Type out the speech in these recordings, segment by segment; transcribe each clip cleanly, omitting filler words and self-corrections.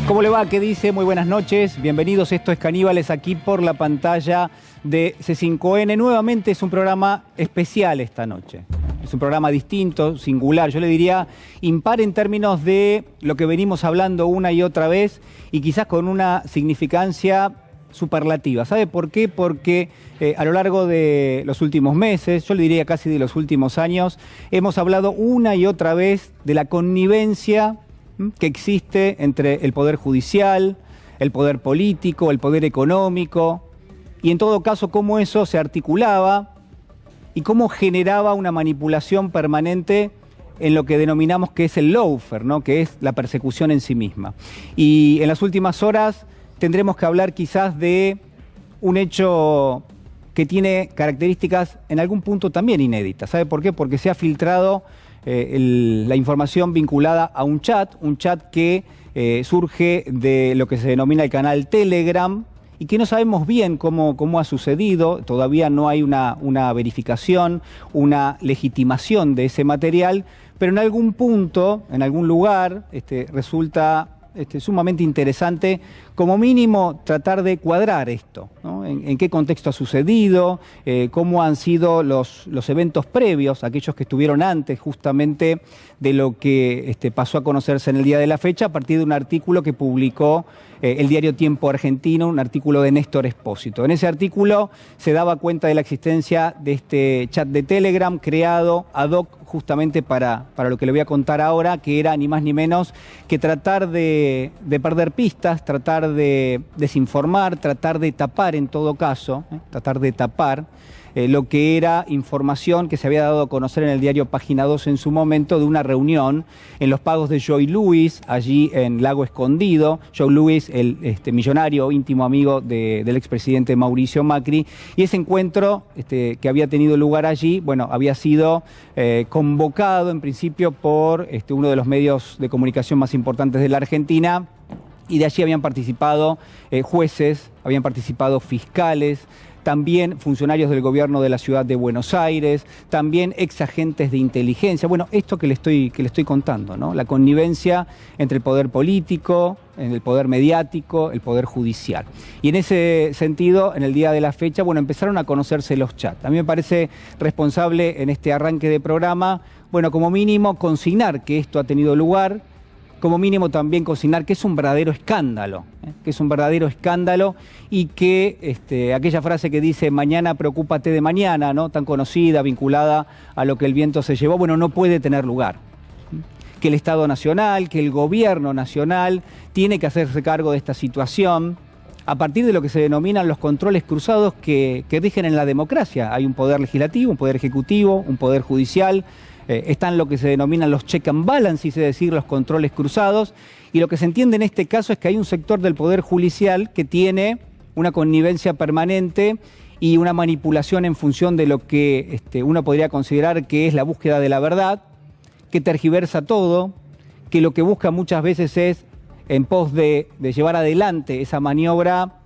¿Cómo le va? ¿Qué dice? Muy buenas noches. Bienvenidos. Esto es Caníbales aquí por la pantalla de C5N. Nuevamente es un programa especial esta noche. Es un programa distinto, singular. Yo le diría impar en términos de lo que venimos hablando una y otra vez y quizás con una significancia superlativa. ¿Sabe por qué? Porque a lo largo de los últimos meses, yo le diría casi de los últimos años, hemos hablado una y otra vez de la connivencia que existe entre el poder judicial, el poder político, el poder económico, y en todo caso cómo eso se articulaba y cómo generaba una manipulación permanente en lo que denominamos que es el lawfare, ¿no? Que es la persecución en sí misma. Y en las últimas horas tendremos que hablar quizás de un hecho que tiene características en algún punto también inéditas. ¿Sabe por qué? Porque se ha filtrado la información vinculada a un chat que surge de lo que se denomina el canal Telegram y que no sabemos bien cómo ha sucedido. Todavía no hay una verificación, una legitimación de ese material, pero en algún punto, en algún lugar, resulta sumamente interesante, como mínimo, tratar de cuadrar esto, ¿no? En qué contexto ha sucedido, cómo han sido los eventos previos, aquellos que estuvieron antes justamente de lo que pasó a conocerse en el día de la fecha, a partir de un artículo que publicó el diario Tiempo Argentino, un artículo de Néstor Espósito. En ese artículo se daba cuenta de la existencia de este chat de Telegram creado ad hoc justamente para lo que le voy a contar ahora, que era ni más ni menos que tratar de perder pistas, tratar de desinformar, tratar de tapar en todo caso, tratar de tapar lo que era información que se había dado a conocer en el diario Página 2 en su momento de una reunión en los pagos de Joe Louis, allí en Lago Escondido. Joe Louis, el millonario íntimo amigo del expresidente Mauricio Macri, y ese encuentro que había tenido lugar allí, bueno, había sido convocado en principio por uno de los medios de comunicación más importantes de la Argentina, y de allí habían participado jueces, habían participado fiscales, también funcionarios del gobierno de la ciudad de Buenos Aires, también ex agentes de inteligencia. Bueno, esto que le estoy contando, ¿no? La connivencia entre el poder político, el poder mediático, el poder judicial. Y en ese sentido, en el día de la fecha, bueno, empezaron a conocerse los chats. A mí me parece responsable en este arranque de programa, bueno, como mínimo consignar que esto ha tenido lugar, como mínimo también consignar que es un verdadero escándalo, y que aquella frase que dice mañana preocúpate de mañana, ¿no? Tan conocida, vinculada a lo que el viento se llevó, bueno, no puede tener lugar. Que el Estado Nacional, que el Gobierno Nacional tiene que hacerse cargo de esta situación a partir de lo que se denominan los controles cruzados que rigen en la democracia. Hay un poder legislativo, un poder ejecutivo, un poder judicial. Están lo que se denominan los check and balance, es decir, los controles cruzados, y lo que se entiende en este caso es que hay un sector del Poder Judicial que tiene una connivencia permanente y una manipulación en función de lo que uno podría considerar que es la búsqueda de la verdad, que tergiversa todo, que lo que busca muchas veces es, en pos de llevar adelante esa maniobra,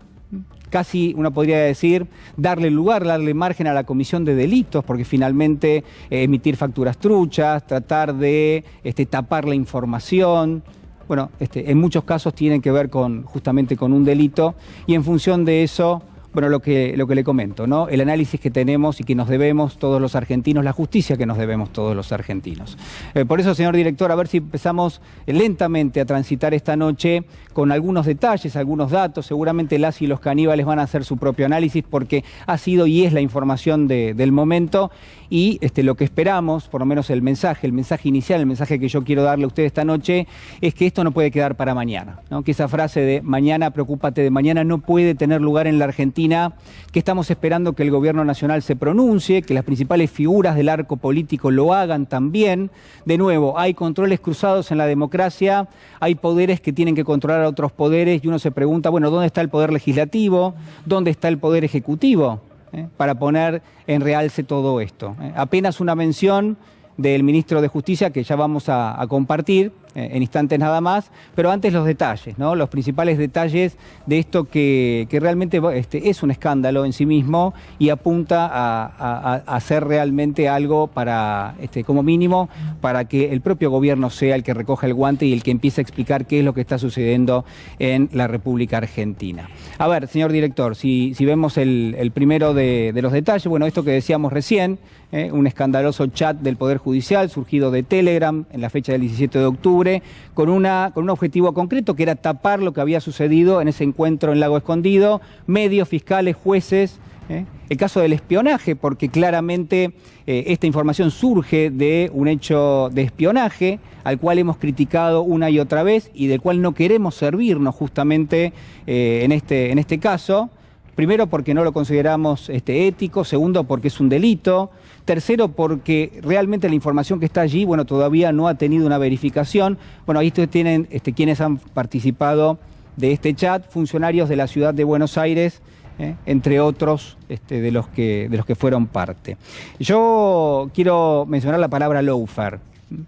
casi uno podría decir, darle lugar, darle margen a la comisión de delitos, porque finalmente emitir facturas truchas, tratar de tapar la información, bueno, en muchos casos tienen que ver justamente con un delito, y en función de eso, bueno, lo que le comento, ¿no? El análisis que tenemos y que nos debemos todos los argentinos, la justicia que nos debemos todos los argentinos. Por eso, señor director, a ver si empezamos lentamente a transitar esta noche con algunos detalles, algunos datos. Seguramente las y los caníbales van a hacer su propio análisis porque ha sido y es la información del momento, y lo que esperamos, por lo menos el mensaje inicial, el mensaje que yo quiero darle a usted esta noche, es que esto no puede quedar para mañana, ¿no? Que esa frase de mañana, preocúpate de mañana, no puede tener lugar en la Argentina, que estamos esperando que el gobierno nacional se pronuncie, que las principales figuras del arco político lo hagan también. De nuevo, hay controles cruzados en la democracia, hay poderes que tienen que controlar a otros poderes, y uno se pregunta, bueno, ¿dónde está el poder legislativo? ¿Dónde está el poder ejecutivo? Para poner en realce todo esto. Apenas una mención del ministro de Justicia que ya vamos a compartir, en instantes nada más, pero antes los detalles, ¿no? Los principales detalles de esto que realmente es un escándalo en sí mismo y apunta a hacer realmente algo para, como mínimo, para que el propio gobierno sea el que recoja el guante y el que empiece a explicar qué es lo que está sucediendo en la República Argentina. A ver, señor director, si vemos el primero de los detalles, bueno, esto que decíamos recién, un escandaloso chat del Poder Judicial surgido de Telegram en la fecha del 17 de octubre, con un objetivo concreto que era tapar lo que había sucedido en ese encuentro en Lago Escondido, medios, fiscales, jueces. El caso del espionaje, porque claramente esta información surge de un hecho de espionaje al cual hemos criticado una y otra vez y del cual no queremos servirnos justamente en este caso. Primero, porque no lo consideramos ético. Segundo, porque es un delito. Tercero, porque realmente la información que está allí, bueno, todavía no ha tenido una verificación. Bueno, ahí ustedes tienen quienes han participado de este chat, funcionarios de la ciudad de Buenos Aires, entre otros de los que fueron parte. Yo quiero mencionar la palabra lawfare.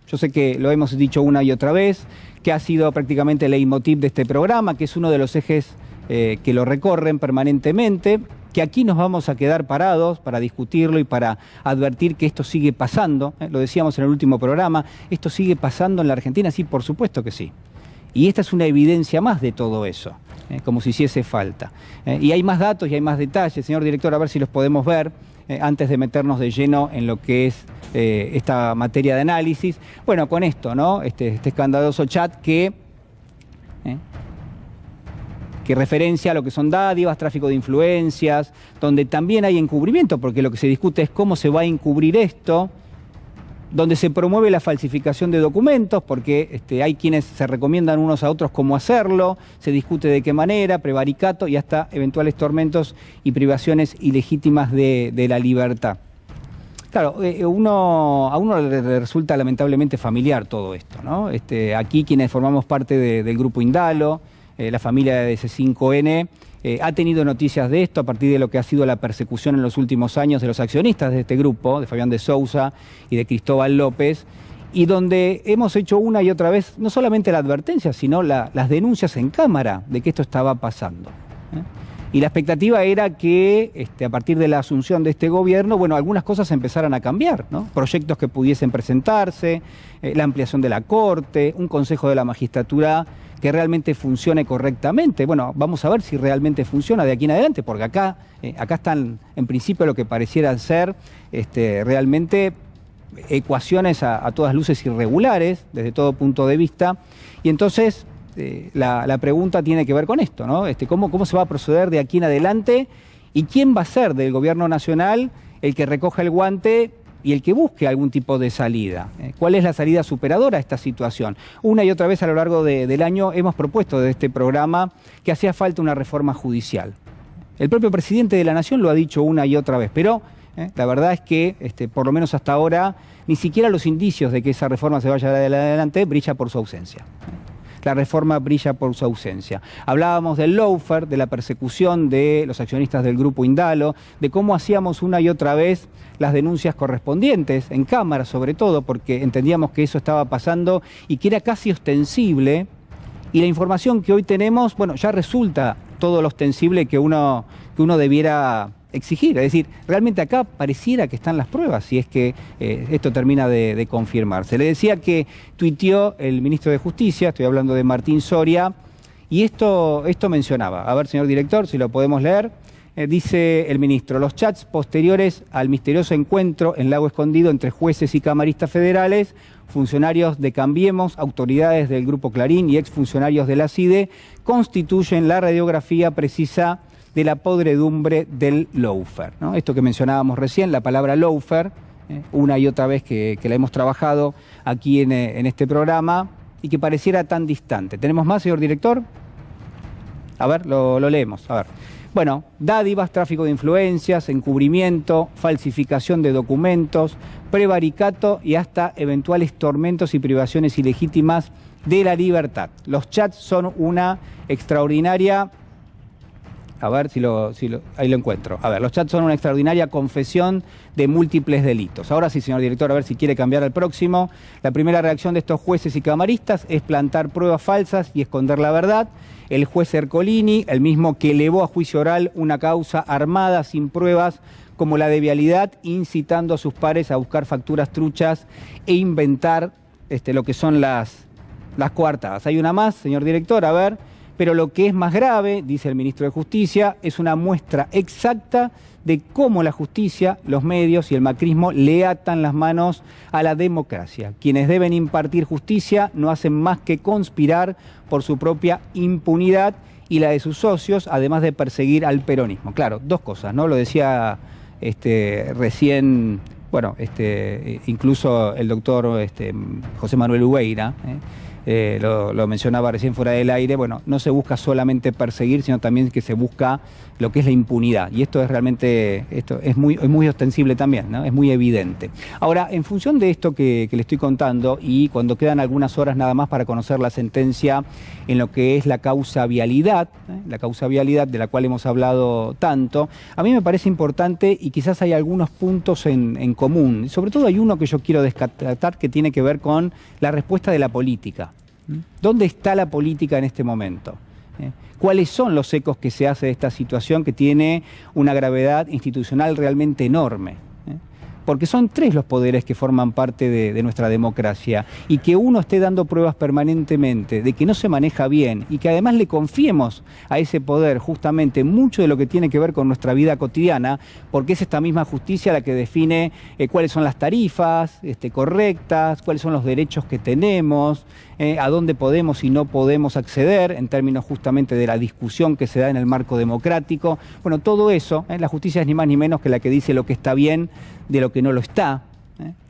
Yo sé que lo hemos dicho una y otra vez, que ha sido prácticamente el leitmotiv de este programa, que es uno de los ejes que lo recorren permanentemente, que aquí nos vamos a quedar parados para discutirlo y para advertir que esto sigue pasando. Lo decíamos en el último programa, ¿esto sigue pasando en la Argentina? Sí, por supuesto que sí. Y esta es una evidencia más de todo eso, como si hiciese falta. Y hay más datos y hay más detalles, señor director, a ver si los podemos ver antes de meternos de lleno en lo que es esta materia de análisis. Bueno, con esto, ¿no? Este escandaloso chat que referencia a lo que son dádivas, tráfico de influencias, donde también hay encubrimiento, porque lo que se discute es cómo se va a encubrir esto, donde se promueve la falsificación de documentos, porque hay quienes se recomiendan unos a otros cómo hacerlo, se discute de qué manera, prevaricato y hasta eventuales tormentos y privaciones ilegítimas de la libertad. Claro, a uno le resulta lamentablemente familiar todo esto, ¿no? Aquí quienes formamos parte del grupo Indalo, la familia de C5N, ha tenido noticias de esto a partir de lo que ha sido la persecución en los últimos años de los accionistas de este grupo, de Fabián de Sousa y de Cristóbal López, y donde hemos hecho una y otra vez no solamente la advertencia, sino las denuncias en cámara de que esto estaba pasando. Y la expectativa era que a partir de la asunción de este gobierno, bueno, algunas cosas empezaran a cambiar, ¿no? Proyectos que pudiesen presentarse, la ampliación de la Corte, un Consejo de la Magistratura que realmente funcione correctamente. Bueno, vamos a ver si realmente funciona de aquí en adelante, porque acá están en principio lo que parecieran ser realmente ecuaciones a todas luces irregulares desde todo punto de vista. Y entonces la pregunta tiene que ver con esto, ¿no? ¿Cómo se va a proceder de aquí en adelante? ¿Y quién va a ser del gobierno nacional el que recoja el guante y el que busque algún tipo de salida? ¿Cuál es la salida superadora a esta situación? Una y otra vez a lo largo del año hemos propuesto desde este programa que hacía falta una reforma judicial. El propio presidente de la Nación lo ha dicho una y otra vez, pero la verdad es que, por lo menos hasta ahora, ni siquiera los indicios de que esa reforma se vaya adelante brilla por su ausencia. La reforma brilla por su ausencia. Hablábamos del lawfare, de la persecución de los accionistas del grupo Indalo, de cómo hacíamos una y otra vez las denuncias correspondientes, en cámara sobre todo, porque entendíamos que eso estaba pasando y que era casi ostensible. Y la información que hoy tenemos, bueno, ya resulta todo lo ostensible que uno debiera exigir. Es decir, realmente acá pareciera que están las pruebas, si es que esto termina de confirmarse. Le decía que tuiteó el ministro de Justicia, estoy hablando de Martín Soria, y esto mencionaba. A ver, señor director, si lo podemos leer. Dice el ministro: los chats posteriores al misterioso encuentro en Lago Escondido entre jueces y camaristas federales, funcionarios de Cambiemos, autoridades del Grupo Clarín y exfuncionarios de la CIDE, constituyen la radiografía precisa de la podredumbre del lawfare, ¿no? Esto que mencionábamos recién, la palabra lawfare, una y otra vez que la hemos trabajado aquí en este programa y que pareciera tan distante. ¿Tenemos más, señor director? A ver, lo leemos, a ver. Bueno, dádivas, tráfico de influencias, encubrimiento, falsificación de documentos, prevaricato y hasta eventuales tormentos y privaciones ilegítimas de la libertad. Los chats son una extraordinaria A ver ahí lo encuentro. A ver, los chats son una extraordinaria confesión de múltiples delitos. Ahora sí, señor director, a ver si quiere cambiar al próximo. La primera reacción de estos jueces y camaristas es plantar pruebas falsas y esconder la verdad. El juez Ercolini, el mismo que elevó a juicio oral una causa armada sin pruebas como la de vialidad, incitando a sus pares a buscar facturas truchas e inventar lo que son las coartadas. Hay una más, señor director, a ver. Pero lo que es más grave, dice el ministro de Justicia, es una muestra exacta de cómo la justicia, los medios y el macrismo le atan las manos a la democracia. Quienes deben impartir justicia no hacen más que conspirar por su propia impunidad y la de sus socios, además de perseguir al peronismo. Claro, dos cosas, ¿no? Lo decía recién, bueno, incluso el doctor José Manuel Ubeira, lo mencionaba recién fuera del aire. Bueno, no se busca solamente perseguir, sino también que se busca lo que es la impunidad. Y esto es realmente, es muy ostensible también, ¿no? Es muy evidente. Ahora, en función de esto que le estoy contando, y cuando quedan algunas horas nada más para conocer la sentencia en lo que es la causa vialidad, la causa vialidad de la cual hemos hablado tanto, a mí me parece importante y quizás hay algunos puntos en común. Sobre todo hay uno que yo quiero descartar que tiene que ver con la respuesta de la política. ¿Dónde está la política en este momento? ¿Cuáles son los ecos que se hace de esta situación que tiene una gravedad institucional realmente enorme? Porque son tres los poderes que forman parte de nuestra democracia, y que uno esté dando pruebas permanentemente de que no se maneja bien y que además le confiemos a ese poder justamente mucho de lo que tiene que ver con nuestra vida cotidiana, porque es esta misma justicia la que define cuáles son las tarifas correctas, cuáles son los derechos que tenemos, a dónde podemos y no podemos acceder en términos justamente de la discusión que se da en el marco democrático. Bueno, todo eso, la justicia es ni más ni menos que la que dice lo que está bien de lo que no lo está.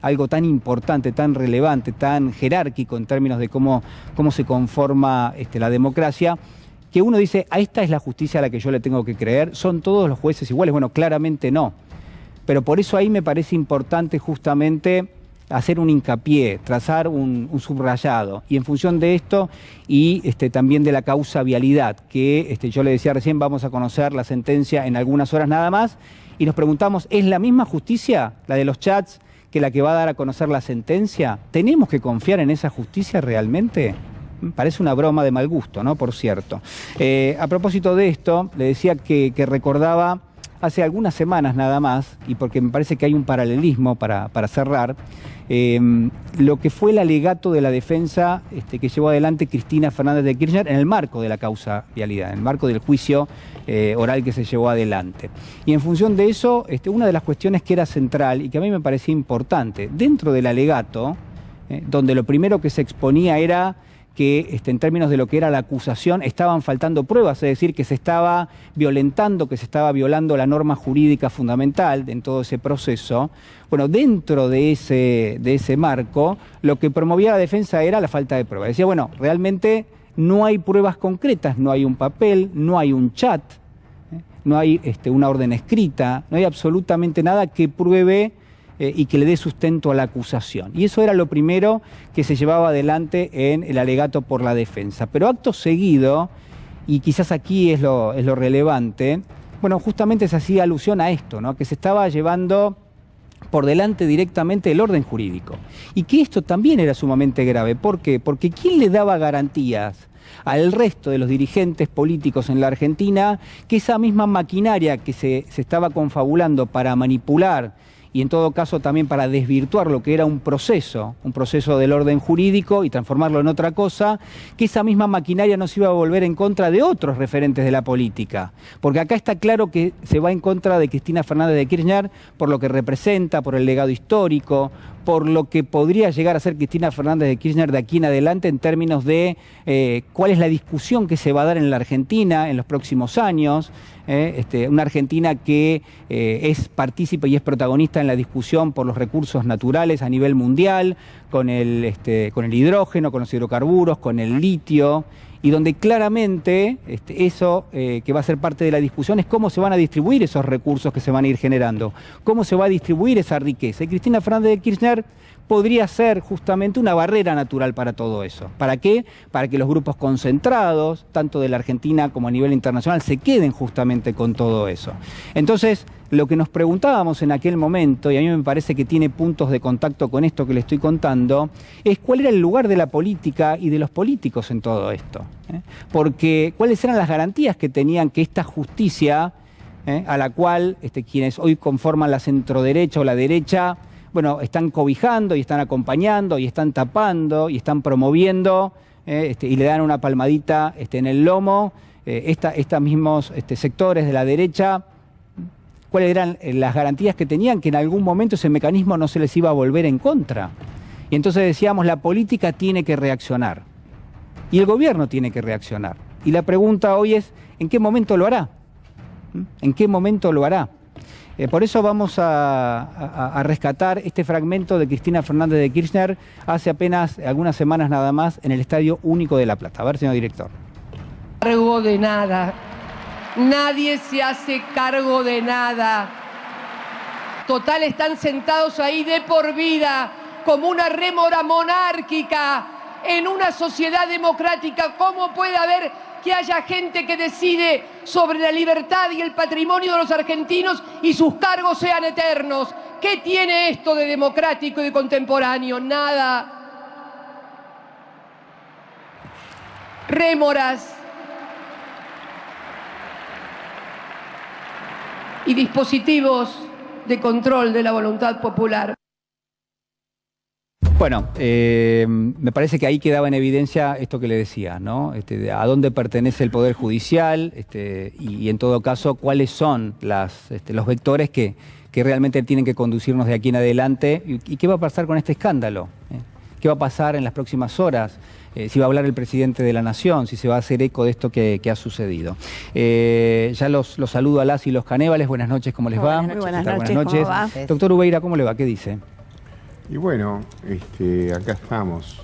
Algo tan importante, tan relevante, tan jerárquico en términos de cómo se conforma la democracia, que uno dice, a esta es la justicia a la que yo le tengo que creer. ¿Son todos los jueces iguales? Bueno, claramente no. Pero por eso ahí me parece importante justamente hacer un hincapié, trazar un subrayado. Y en función de esto y también de la causa vialidad, que yo le decía recién, vamos a conocer la sentencia en algunas horas nada más, y nos preguntamos, ¿es la misma justicia, la de los chats, que la que va a dar a conocer la sentencia? ¿Tenemos que confiar en esa justicia realmente? Parece una broma de mal gusto, ¿no? Por cierto. A propósito de esto, le decía que recordaba hace algunas semanas nada más, y porque me parece que hay un paralelismo para cerrar, lo que fue el alegato de la defensa que llevó adelante Cristina Fernández de Kirchner en el marco de la causa vialidad, en el marco del juicio oral que se llevó adelante. Y en función de eso, una de las cuestiones que era central y que a mí me parecía importante, dentro del alegato, donde lo primero que se exponía era que en términos de lo que era la acusación estaban faltando pruebas, es decir, que se estaba violentando, que se estaba violando la norma jurídica fundamental en todo ese proceso. Bueno, dentro de ese marco, lo que promovía la defensa era la falta de pruebas. Decía, bueno, realmente no hay pruebas concretas, no hay un papel, no hay un chat, no hay una orden escrita, no hay absolutamente nada que pruebe y que le dé sustento a la acusación. Y eso era lo primero que se llevaba adelante en el alegato por la defensa. Pero acto seguido, y quizás aquí es lo relevante, bueno, justamente se hacía alusión a esto, ¿no? Que se estaba llevando por delante directamente el orden jurídico. Y que esto también era sumamente grave. ¿Por qué? Porque ¿quién le daba garantías al resto de los dirigentes políticos en la Argentina que esa misma maquinaria que se estaba confabulando para manipular y en todo caso también para desvirtuar lo que era un proceso del orden jurídico y transformarlo en otra cosa, que esa misma maquinaria no se iba a volver en contra de otros referentes de la política? Porque acá está claro que se va en contra de Cristina Fernández de Kirchner por lo que representa, por el legado histórico, por lo que podría llegar a ser Cristina Fernández de Kirchner de aquí en adelante en términos de cuál es la discusión que se va a dar en la Argentina en los próximos años. Una Argentina que es partícipe y es protagonista en la discusión por los recursos naturales a nivel mundial, con el hidrógeno, con los hidrocarburos, con el litio, y donde claramente eso que va a ser parte de la discusión es cómo se van a distribuir esos recursos que se van a ir generando, cómo se va a distribuir esa riqueza. Y Cristina Fernández de Kirchner podría ser justamente una barrera natural para todo eso. ¿Para qué? Para que los grupos concentrados, tanto de la Argentina como a nivel internacional, se queden justamente con todo eso. Entonces, lo que nos preguntábamos en aquel momento, y a mí me parece que tiene puntos de contacto con esto que le estoy contando, es cuál era el lugar de la política y de los políticos en todo esto. Porque cuáles eran las garantías que tenían que esta justicia, a la cual quienes hoy conforman la centroderecha o la derecha, bueno, están cobijando y están acompañando y están tapando y están promoviendo y le dan una palmadita en el lomo, estos mismos sectores de la derecha, cuáles eran las garantías que tenían que en algún momento ese mecanismo no se les iba a volver en contra. Y entonces decíamos, la política tiene que reaccionar y el gobierno tiene que reaccionar. Y la pregunta hoy es, ¿en qué momento lo hará? ¿En qué momento lo hará? Por eso vamos a rescatar este fragmento de Cristina Fernández de Kirchner hace apenas algunas semanas nada más en el Estadio Único de La Plata. A ver, señor director. Cargo de nada. Nadie se hace cargo de nada. Total, están sentados ahí de por vida, como una rémora monárquica en una sociedad democrática. ¿Cómo puede haber que haya gente que decide sobre la libertad y el patrimonio de los argentinos y sus cargos sean eternos? ¿Qué tiene esto de democrático y de contemporáneo? Nada. Rémoras y dispositivos de control de la voluntad popular. Bueno, me parece que ahí quedaba en evidencia esto que le decía, ¿no? A dónde pertenece el Poder Judicial y en todo caso cuáles son los vectores que realmente tienen que conducirnos de aquí en adelante y qué va a pasar con este escándalo, qué va a pasar en las próximas horas, si va a hablar el presidente de la Nación, si se va a hacer eco de esto que ha sucedido. Ya los saludo a las y los canévales. Buenas noches, ¿cómo les va? Muy buenas noches, buenas noches. ¿cómo va? Doctor Ubeira, ¿cómo le va? ¿Qué dice? Y bueno, acá estamos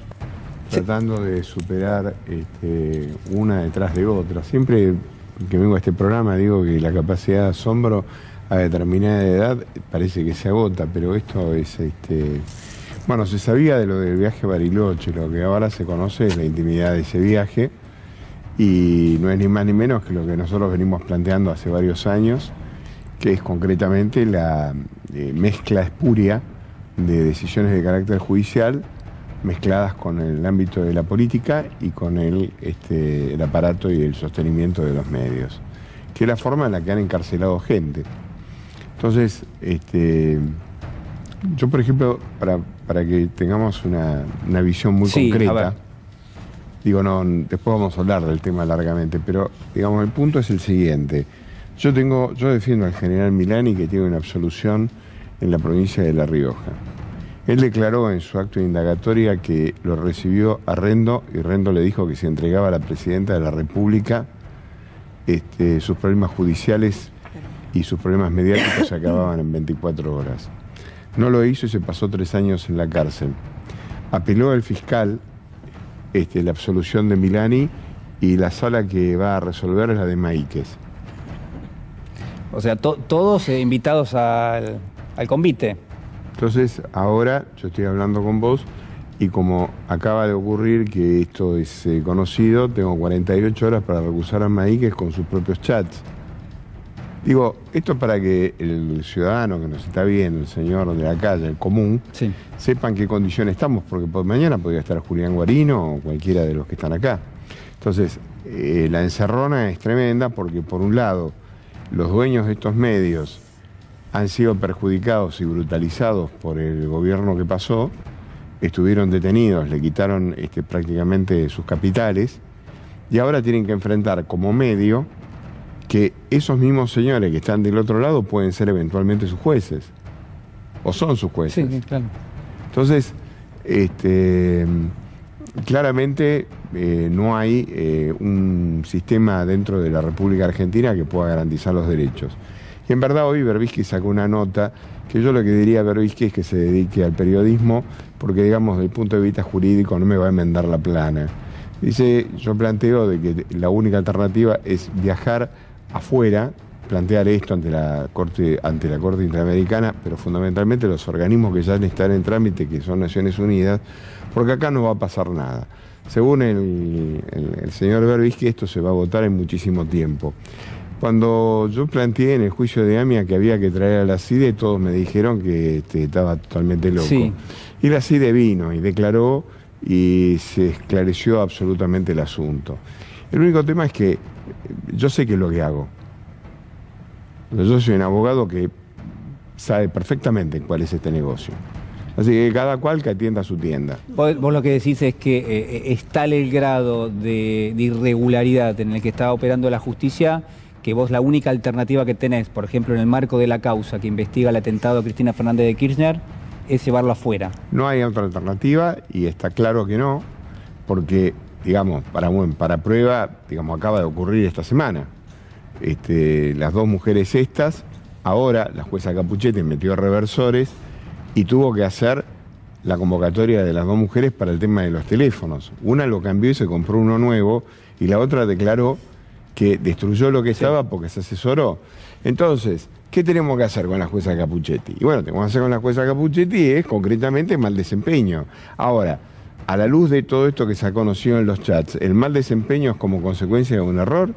tratando de superar una detrás de otra. Siempre que vengo a este programa digo que la capacidad de asombro a determinada edad parece que se agota, pero esto es... Bueno, se sabía de lo del viaje a Bariloche, lo que ahora se conoce es la intimidad de ese viaje y no es ni más ni menos que lo que nosotros venimos planteando hace varios años, que es concretamente la mezcla espuria de decisiones de carácter judicial mezcladas con el ámbito de la política y con el aparato y el sostenimiento de los medios, que es la forma en la que han encarcelado gente. Entonces, yo por ejemplo, para que tengamos una visión muy concreta, digo, no, después vamos a hablar del tema largamente, pero digamos, el punto es el siguiente. Yo defiendo al general Milani, que tiene una absolución en la provincia de La Rioja. Él declaró en su acto de indagatoria que lo recibió a Rendo y Rendo le dijo que si entregaba a la presidenta de la República sus problemas judiciales y sus problemas mediáticos se acababan en 24 horas. No lo hizo y se pasó 3 años en la cárcel. Apeló el fiscal la absolución de Milani y la sala que va a resolver es la de Maíquez. O sea, todos invitados al convite. Entonces, ahora yo estoy hablando con vos y como acaba de ocurrir que esto es conocido, tengo 48 horas para recusar a Maíquez con sus propios chats. Digo, esto es para que el ciudadano que nos está viendo, el señor de la calle, el común, sí, sepan en qué condiciones estamos, porque mañana podría estar Julián Guarino o cualquiera de los que están acá. Entonces, la encerrona es tremenda porque, por un lado, los dueños de estos medios han sido perjudicados y brutalizados por el gobierno que pasó, estuvieron detenidos, le quitaron prácticamente sus capitales y ahora tienen que enfrentar como medio que esos mismos señores que están del otro lado pueden ser eventualmente sus jueces o son sus jueces. Sí, claro. Entonces, claramente no hay un sistema dentro de la República Argentina que pueda garantizar los derechos. Y en verdad hoy Berbisky sacó una nota que yo lo que diría a Berbisky es que se dedique al periodismo porque, digamos, desde el punto de vista jurídico no me va a enmendar la plana. Dice, yo planteo de que la única alternativa es viajar afuera, plantear esto ante la Corte Interamericana, pero fundamentalmente los organismos que ya están en trámite, que son Naciones Unidas, porque acá no va a pasar nada. Según el señor Berbisky, esto se va a votar en muchísimo tiempo. Cuando yo planteé en el juicio de AMIA que había que traer a la CIDE, todos me dijeron que estaba totalmente loco. Sí. Y la CIDE vino y declaró y se esclareció absolutamente el asunto. El único tema es que yo sé qué es lo que hago. Yo soy un abogado que sabe perfectamente cuál es este negocio. Así que cada cual que atienda su tienda. Vos lo que decís es que es tal el grado de irregularidad en el que está operando la justicia que vos la única alternativa que tenés, por ejemplo, en el marco de la causa que investiga el atentado a Cristina Fernández de Kirchner, es llevarlo afuera. No hay otra alternativa y está claro que no, porque, digamos, para prueba, digamos, acaba de ocurrir esta semana. Las dos mujeres estas, ahora la jueza Capuchetti metió reversores y tuvo que hacer la convocatoria de las dos mujeres para el tema de los teléfonos. Una lo cambió y se compró uno nuevo y la otra declaró que destruyó lo que estaba porque se asesoró. Entonces, ¿qué tenemos que hacer con la jueza Capuchetti? Y bueno, tenemos que hacer con la jueza Capuchetti es concretamente mal desempeño. Ahora, a la luz de todo esto que se ha conocido en los chats, ¿el mal desempeño es como consecuencia de un error?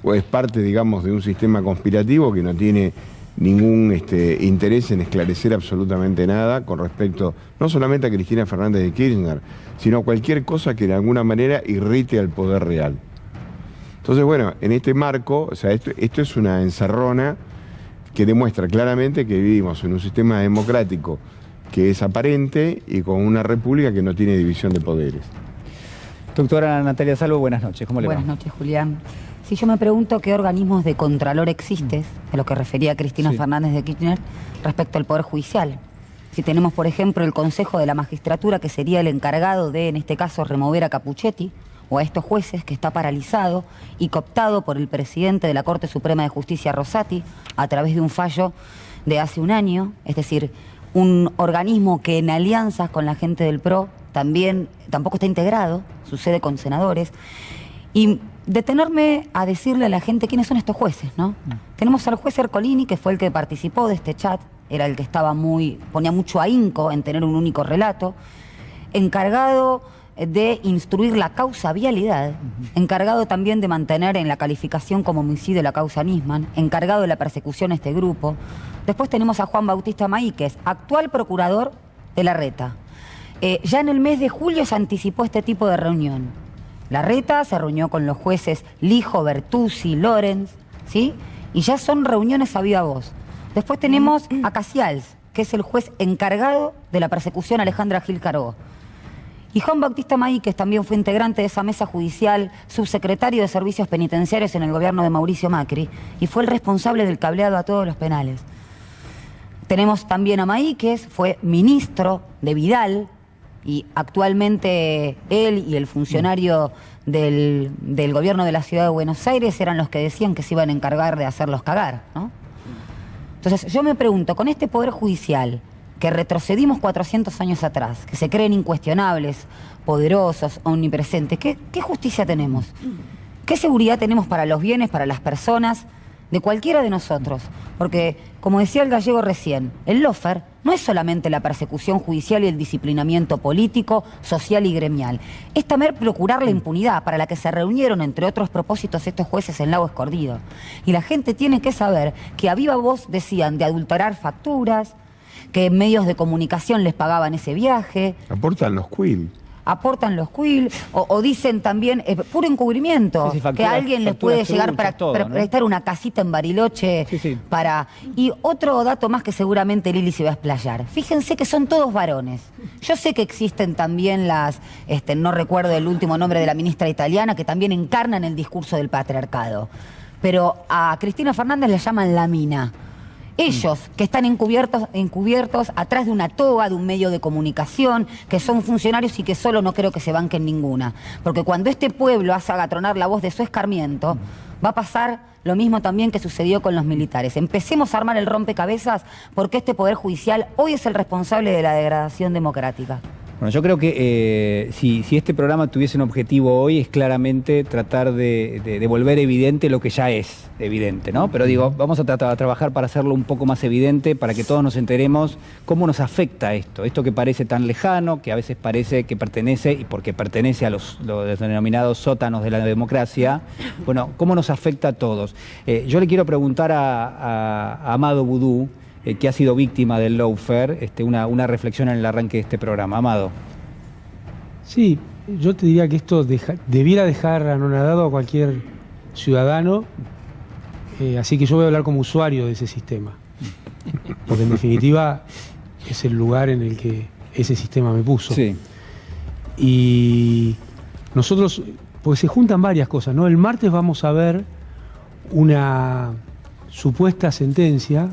¿O es parte, digamos, de un sistema conspirativo que no tiene ningún interés en esclarecer absolutamente nada con respecto no solamente a Cristina Fernández de Kirchner, sino cualquier cosa que de alguna manera irrite al poder real? Entonces, bueno, en este marco, o sea, esto es una encerrona que demuestra claramente que vivimos en un sistema democrático que es aparente y con una república que no tiene división de poderes. Doctora Natalia Salvo, buenas noches. ¿Cómo le va? Buenas noches, Julián. Si yo me pregunto qué organismos de contralor existen, de lo que refería Cristina Fernández de Kirchner, respecto al Poder Judicial. Si tenemos, por ejemplo, el Consejo de la Magistratura, que sería el encargado de, en este caso, remover a Capuchetti, o a estos jueces, que está paralizado y cooptado por el presidente de la Corte Suprema de Justicia, Rosati, a través de un fallo de hace un año, es decir, un organismo que en alianzas con la gente del PRO tampoco está integrado, sucede con senadores, y detenerme a decirle a la gente quiénes son estos jueces, ¿no? Tenemos al juez Ercolini, que fue el que participó de este chat, era el que ponía mucho ahínco en tener un único relato, encargado de instruir la causa vialidad, encargado también de mantener en la calificación como homicidio la causa Nisman, encargado de la persecución a este grupo. Después tenemos a Juan Bautista Maíquez, actual procurador de Larreta. Ya en el mes de julio se anticipó este tipo de reunión. Larreta se reunió con los jueces Lijo, Bertuzzi, Lorenz, ¿sí? Y ya son reuniones a viva voz. Después tenemos a Casials, que es el juez encargado de la persecución a Alejandra Gil Cargó. Y Juan Bautista Maíquez también fue integrante de esa mesa judicial, subsecretario de Servicios Penitenciarios en el gobierno de Mauricio Macri, y fue el responsable del cableado a todos los penales. Tenemos también a Maíquez, fue ministro de Vidal, y actualmente él y el funcionario del gobierno de la ciudad de Buenos Aires eran los que decían que se iban a encargar de hacerlos cagar, ¿no? Entonces yo me pregunto, con este Poder Judicial, que retrocedimos 400 años atrás, que se creen incuestionables, poderosos, omnipresentes, ¿qué justicia tenemos? ¿Qué seguridad tenemos para los bienes, para las personas, de cualquiera de nosotros? Porque, como decía el gallego recién, el lawfare no es solamente la persecución judicial y el disciplinamiento político, social y gremial. Es también procurar la impunidad para la que se reunieron, entre otros propósitos, estos jueces en Lago Escondido. Y la gente tiene que saber que a viva voz decían de adulterar facturas, que medios de comunicación les pagaban ese viaje. Aportan los quill. Aportan los quill, o dicen también, puro encubrimiento, que alguien les puede llegar para prestar una casita en Bariloche para... Y otro dato más que seguramente Lili se va a explayar. Fíjense que son todos varones. Yo sé que existen también no recuerdo el último nombre de la ministra italiana, que también encarnan el discurso del patriarcado. Pero a Cristina Fernández le llaman la mina. Ellos, que están encubiertos atrás de una toga, de un medio de comunicación, que son funcionarios y que solo no creo que se banquen ninguna. Porque cuando este pueblo haga tronar la voz de su escarmiento, va a pasar lo mismo también que sucedió con los militares. Empecemos a armar el rompecabezas, porque este Poder Judicial hoy es el responsable de la degradación democrática. Bueno, yo creo que si este programa tuviese un objetivo hoy es claramente tratar de volver evidente lo que ya es evidente, ¿no? Pero digo, vamos a trabajar para hacerlo un poco más evidente, para que todos nos enteremos cómo nos afecta esto que parece tan lejano, que a veces parece que pertenece, y porque pertenece a los denominados sótanos de la democracia, bueno, cómo nos afecta a todos. Yo le quiero preguntar a Amado Boudou, que ha sido víctima del lawfare, una reflexión en el arranque de este programa. Amado. Sí, yo te diría que esto debiera dejar anonadado a cualquier ciudadano, así que yo voy a hablar como usuario de ese sistema, porque en definitiva es el lugar en el que ese sistema me puso. Sí. Y nosotros, porque se juntan varias cosas, ¿no? El martes vamos a ver una supuesta sentencia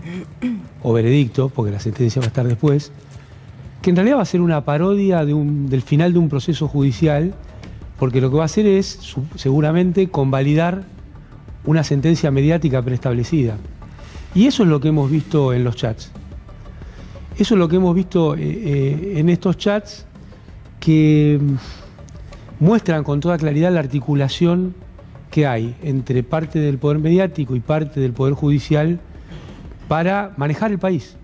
o veredicto, porque la sentencia va a estar después, que en realidad va a ser una parodia del final de un proceso judicial, porque lo que va a hacer es seguramente convalidar una sentencia mediática preestablecida. Y eso es lo que hemos visto en los chats. Eso es lo que hemos visto en estos chats, que muestran con toda claridad la articulación que hay entre parte del poder mediático y parte del poder judicial para manejar el país.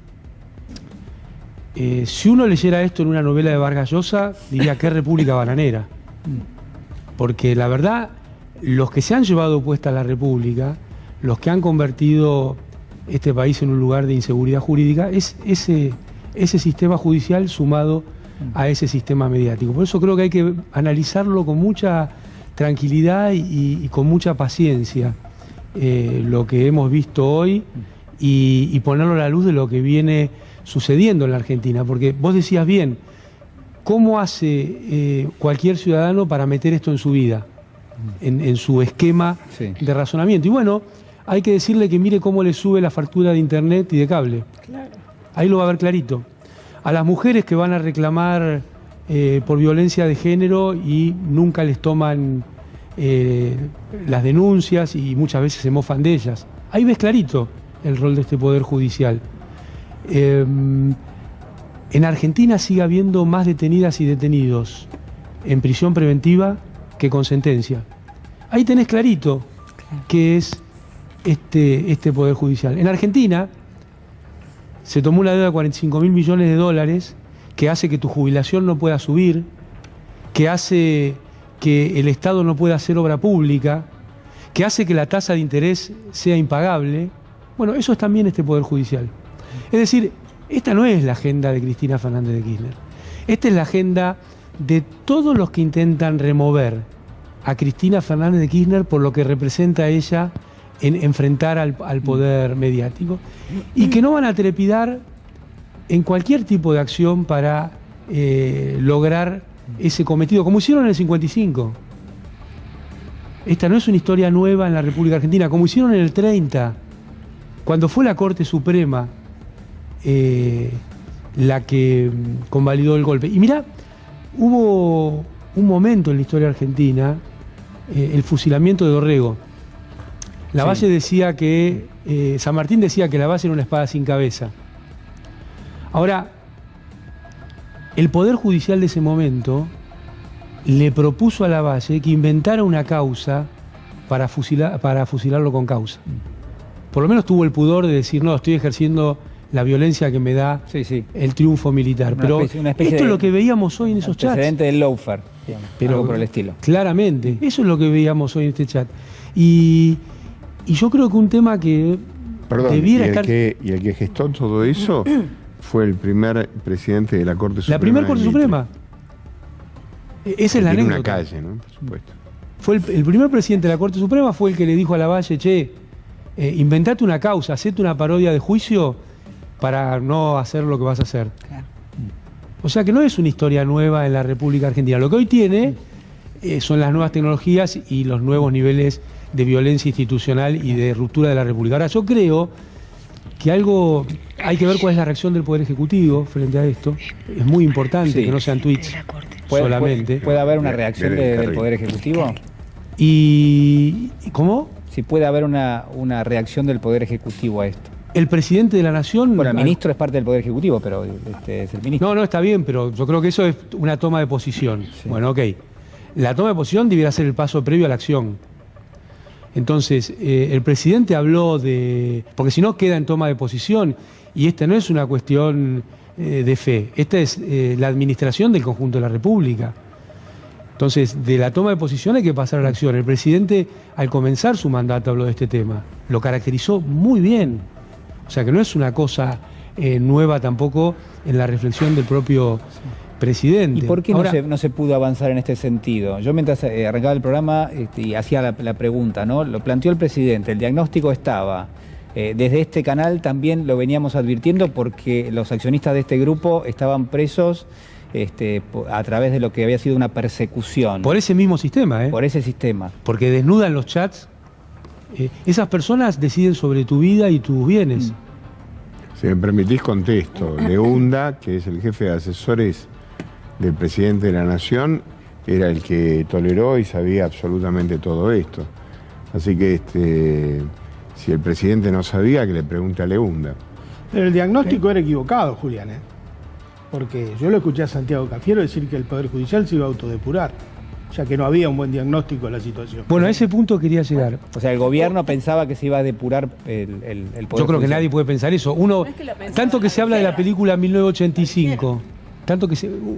Si uno leyera esto en una novela de Vargas Llosa, diría qué república bananera. Porque la verdad, los que se han llevado puesta la república, los que han convertido este país en un lugar de inseguridad jurídica, es ese sistema judicial sumado a ese sistema mediático. Por eso creo que hay que analizarlo con mucha tranquilidad y con mucha paciencia, lo que hemos visto hoy, y ponerlo a la luz de lo que viene sucediendo en la Argentina. Porque vos decías bien, ¿cómo hace cualquier ciudadano para meter esto en su vida, en su esquema de razonamiento? Y bueno, hay que decirle que mire cómo le sube la factura de internet y de cable. Claro. Ahí lo va a ver clarito. A las mujeres que van a reclamar por violencia de género y nunca les toman las denuncias y muchas veces se mofan de ellas. Ahí ves clarito el rol de este Poder Judicial. En Argentina sigue habiendo más detenidas y detenidos en prisión preventiva que con sentencia. Ahí tenés clarito qué es este Poder Judicial. En Argentina se tomó una deuda de 45.000 millones de dólares que hace que tu jubilación no pueda subir, que hace que el Estado no pueda hacer obra pública, que hace que la tasa de interés sea impagable. Bueno, eso es también este Poder Judicial. Es decir, esta no es la agenda de Cristina Fernández de Kirchner. Esta es la agenda de todos los que intentan remover a Cristina Fernández de Kirchner por lo que representa ella en enfrentar al poder mediático, y que no van a trepidar en cualquier tipo de acción para lograr ese cometido, como hicieron en el 55. Esta no es una historia nueva en la República Argentina, como hicieron en el 30, cuando fue la Corte Suprema la que convalidó el golpe. Y mirá, hubo un momento en la historia argentina, el fusilamiento de Dorrego. Lavalle decía que, San Martín decía que Lavalle era una espada sin cabeza. Ahora, el Poder Judicial de ese momento le propuso a Lavalle que inventara una causa para fusilarlo con causa. Por lo menos tuvo el pudor de decir, no, estoy ejerciendo la violencia que me da el triunfo militar. Pero esto es lo que veíamos hoy en esos chats. Antecedente del lawfare, pero algo por el estilo. Claramente, eso es lo que veíamos hoy en este chat. Y yo creo que un tema que debiera estar... Y el que gestó todo eso fue el primer presidente de la Corte Suprema. La primera Corte Suprema. Esa es la anécdota. Una calle, ¿no? Por supuesto. Fue el primer presidente de la Corte Suprema, fue el que le dijo a Lavalle, che, inventate una causa, hacete una parodia de juicio para no hacer lo que vas a hacer. Claro. O sea que no es una historia nueva en la República Argentina. Lo que hoy tiene son las nuevas tecnologías y los nuevos niveles de violencia institucional y de ruptura de la República. Ahora, yo creo que hay que ver cuál es la reacción del Poder Ejecutivo frente a esto. Es muy importante que no sean tweets solamente. ¿Puede haber una reacción del Poder Ejecutivo? ¿Y cómo? Si puede haber una reacción del Poder Ejecutivo a esto. El presidente de la Nación... Bueno, el ministro es parte del Poder Ejecutivo, pero es el ministro. No, está bien, pero yo creo que eso es una toma de posición. Sí. Bueno, ok. La toma de posición debiera ser el paso previo a la acción. Entonces, el presidente habló de... Porque si no queda en toma de posición, y esta no es una cuestión de fe, esta es la administración del conjunto de la República. Entonces, de la toma de posición hay que pasar a la acción. El presidente, al comenzar su mandato, habló de este tema. Lo caracterizó muy bien. O sea, que no es una cosa nueva tampoco en la reflexión del propio presidente. ¿Y por qué Ahora, no se pudo avanzar en este sentido? Yo mientras arrancaba el programa y hacía la pregunta, ¿no? Lo planteó el presidente, el diagnóstico estaba. Desde este canal también lo veníamos advirtiendo porque los accionistas de este grupo estaban presos a través de lo que había sido una persecución. por ese mismo sistema, Por ese sistema. porque desnudan los chats. Esas personas deciden sobre tu vida y tus bienes. Si me permitís, contesto. Leunda, que es el jefe de asesores del presidente de la Nación, era el que toleró y sabía absolutamente todo esto. Así que si el presidente no sabía, que le pregunte a Leunda. Pero el diagnóstico era equivocado, Julián, porque yo lo escuché a Santiago Cafiero decir que el Poder Judicial se iba a autodepurar, ya que no había un buen diagnóstico de la situación. Bueno, a ese punto quería llegar. O sea, el gobierno pensaba que se iba a depurar el Poder Yo creo que Judicial. nadie puede pensar eso. Tanto que se habla de la película 1985,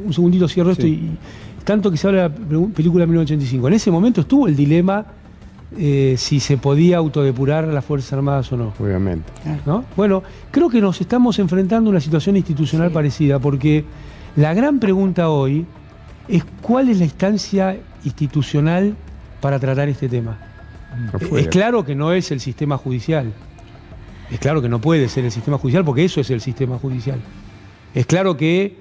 un segundito cierro esto, y tanto que se habla de la película 1985. En ese momento estuvo el dilema si se podía autodepurar las Fuerzas Armadas o no. Obviamente. ¿No? Bueno, creo que nos estamos enfrentando a una situación institucional parecida, porque la gran pregunta hoy es cuál es la instancia institucional para tratar este tema. Es claro que no es el sistema judicial. Es claro que no puede ser el sistema judicial, porque eso es el sistema judicial. Es claro que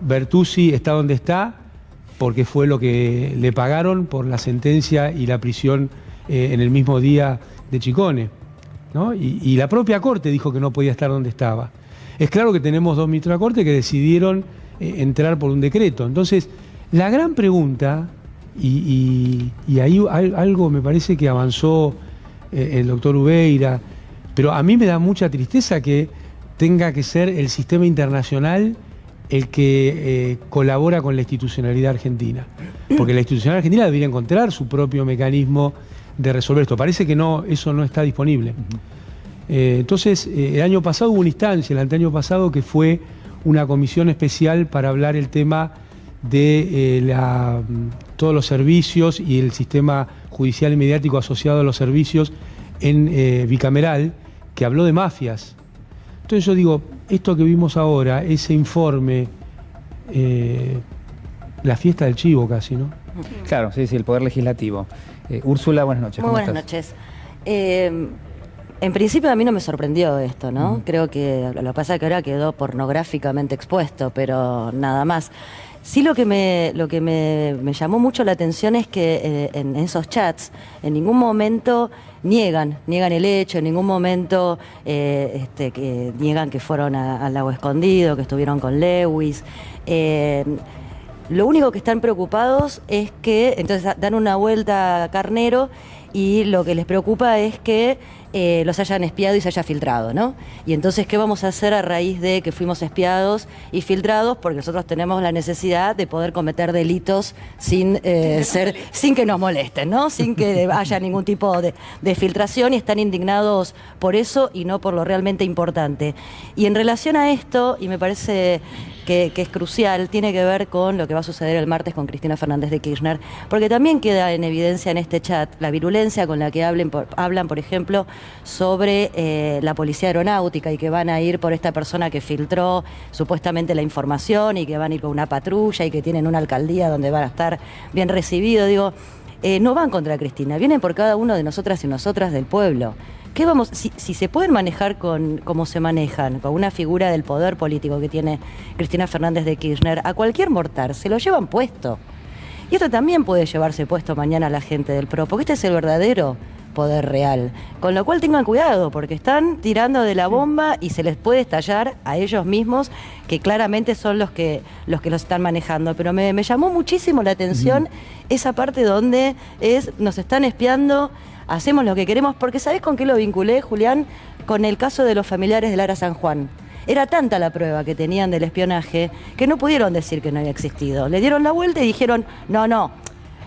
Bertuzzi está donde está porque fue lo que le pagaron por la sentencia y la prisión en el mismo día de Chicone, ¿no? Y la propia Corte dijo que no podía estar donde estaba. Es claro que tenemos dos ministros de la Corte que decidieron entrar por un decreto. Entonces, la gran pregunta, y ahí algo me parece que avanzó el doctor Ubeira, pero a mí me da mucha tristeza que tenga que ser el sistema internacional el que colabora con la institucionalidad argentina. Porque la institucionalidad argentina debería encontrar su propio mecanismo de resolver esto. Parece que no, eso no está disponible. Entonces, el año pasado hubo una instancia, el anteaño pasado, que fue una comisión especial para hablar el tema de todos los servicios y el sistema judicial y mediático asociado a los servicios en bicameral, que habló de mafias. Entonces yo digo, esto que vimos ahora, ese informe, la fiesta del chivo casi, ¿no? Claro, sí, el Poder Legislativo. Úrsula, buenas noches. Muy buenas noches. En principio a mí no me sorprendió esto, ¿no? Creo que lo que pasa es que ahora quedó pornográficamente expuesto, pero nada más. Sí, lo que me llamó mucho la atención es que en esos chats en ningún momento niegan el hecho, en ningún momento que niegan que fueron al lago escondido, que estuvieron con Lewis. Lo único que están preocupados es que, entonces dan una vuelta a Carnero, y lo que les preocupa es que los hayan espiado y se haya filtrado, ¿no? Y entonces, ¿qué vamos a hacer a raíz de que fuimos espiados y filtrados? Porque nosotros tenemos la necesidad de poder cometer delitos sin que nos molesten, ¿no? Sin que haya ningún tipo de filtración, y están indignados por eso y no por lo realmente importante. Y en relación a esto, y me parece que es crucial, tiene que ver con lo que va a suceder el martes con Cristina Fernández de Kirchner, porque también queda en evidencia en este chat la virulencia con la que hablan, por ejemplo, sobre la policía aeronáutica, y que van a ir por esta persona que filtró supuestamente la información, y que van a ir con una patrulla, y que tienen una alcaldía donde van a estar bien recibidos. Digo, no van contra Cristina, vienen por cada uno de nosotras y nosotras del pueblo. ¿Qué vamos, si se pueden manejar como se manejan, con una figura del poder político que tiene Cristina Fernández de Kirchner, a cualquier mortal se lo llevan puesto? Y esto también puede llevarse puesto mañana a la gente del PRO, porque este es el verdadero poder real. Con lo cual tengan cuidado, porque están tirando de la bomba y se les puede estallar a ellos mismos, que claramente son los que los están manejando. Pero me llamó muchísimo la atención esa parte donde nos están espiando, hacemos lo que queremos, porque ¿sabés con qué lo vinculé, Julián? Con el caso de los familiares de Lara San Juan. Era tanta la prueba que tenían del espionaje que no pudieron decir que no había existido. Le dieron la vuelta y dijeron, no,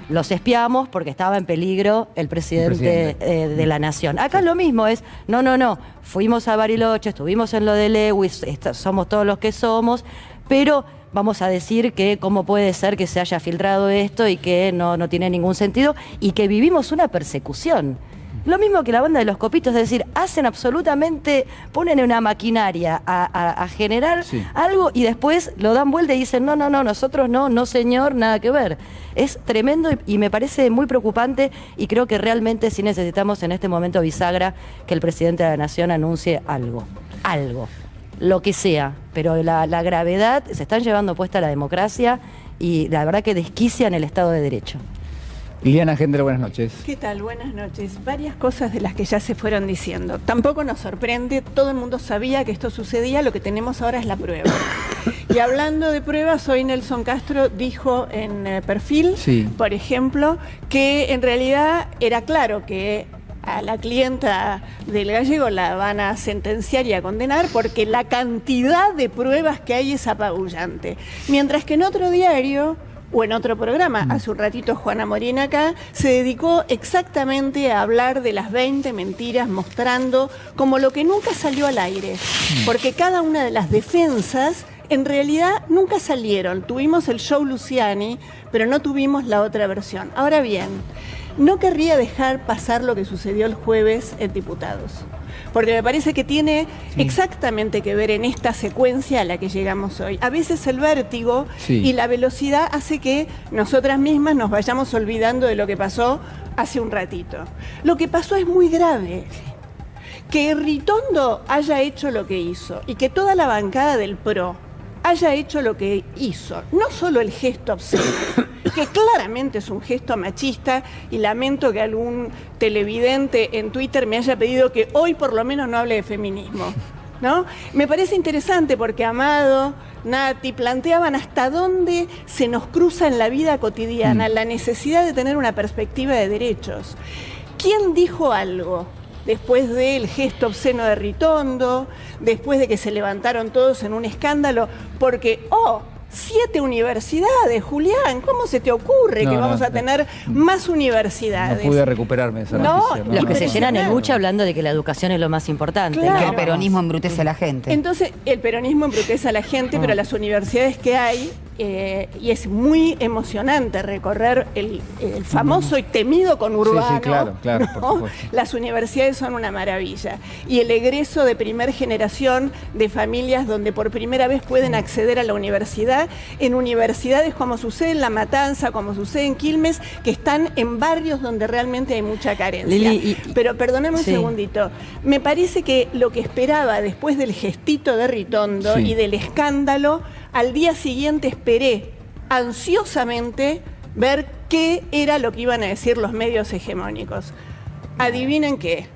los espiamos porque estaba en peligro el presidente de la nación. Acá lo mismo es, no, fuimos a Bariloche, estuvimos en lo de Lewis, somos todos los que somos, pero vamos a decir que cómo puede ser que se haya filtrado esto y que no tiene ningún sentido y que vivimos una persecución. Lo mismo que la banda de los copitos, es decir, hacen absolutamente, ponen una maquinaria a generar algo y después lo dan vuelta y dicen, no, nosotros no señor, nada que ver. Es tremendo y me parece muy preocupante y creo que realmente sí necesitamos en este momento bisagra que el presidente de la Nación anuncie algo, lo que sea, pero la gravedad, se están llevando puesta la democracia y la verdad que desquician el Estado de Derecho. Liliana Gendre, buenas noches. ¿Qué tal? Buenas noches. Varias cosas de las que ya se fueron diciendo. Tampoco nos sorprende, todo el mundo sabía que esto sucedía, lo que tenemos ahora es la prueba. Y hablando de pruebas, hoy Nelson Castro dijo en Perfil, por ejemplo, que en realidad era claro que a la clienta del Gallego la van a sentenciar y a condenar porque la cantidad de pruebas que hay es apabullante. Mientras que en otro diario o en otro programa, hace un ratito Juana Morín acá, se dedicó exactamente a hablar de las 20 mentiras, mostrando como lo que nunca salió al aire, porque cada una de las defensas en realidad nunca salieron. Tuvimos el show Luciani, pero no tuvimos la otra versión. Ahora bien, no querría dejar pasar lo que sucedió el jueves en Diputados, porque me parece que tiene exactamente que ver en esta secuencia a la que llegamos hoy. A veces el vértigo y la velocidad hace que nosotras mismas nos vayamos olvidando de lo que pasó hace un ratito. Lo que pasó es muy grave. Que Ritondo haya hecho lo que hizo y que toda la bancada del PRO haya hecho lo que hizo, no solo el gesto obsceno, que claramente es un gesto machista, y lamento que algún televidente en Twitter me haya pedido que hoy por lo menos no hable de feminismo, ¿no? Me parece interesante porque Amado, Nati planteaban hasta dónde se nos cruza en la vida cotidiana la necesidad de tener una perspectiva de derechos. ¿Quién dijo algo después del gesto obsceno de Ritondo, después de que se levantaron todos en un escándalo? Porque, 7 universidades, Julián, ¿cómo se te ocurre que vamos a tener más universidades? No pude recuperarme esa noticia. Los que se llenan el buche hablando de que la educación es lo más importante. Claro. Que el peronismo embrutece a la gente. Entonces, el peronismo embrutece a la gente, pero las universidades que hay, y es muy emocionante recorrer el famoso y temido conurbano. Claro, ¿no? por supuesto. Las universidades son una maravilla. Y el egreso de primer generación de familias donde por primera vez pueden acceder a la universidad, en universidades como sucede en La Matanza, como sucede en Quilmes, que están en barrios donde realmente hay mucha carencia. Lili, pero perdóname un segundito. Me parece que lo que esperaba después del gestito de Ritondo y del escándalo, al día siguiente esperé ansiosamente ver qué era lo que iban a decir los medios hegemónicos. ¿Adivinen qué?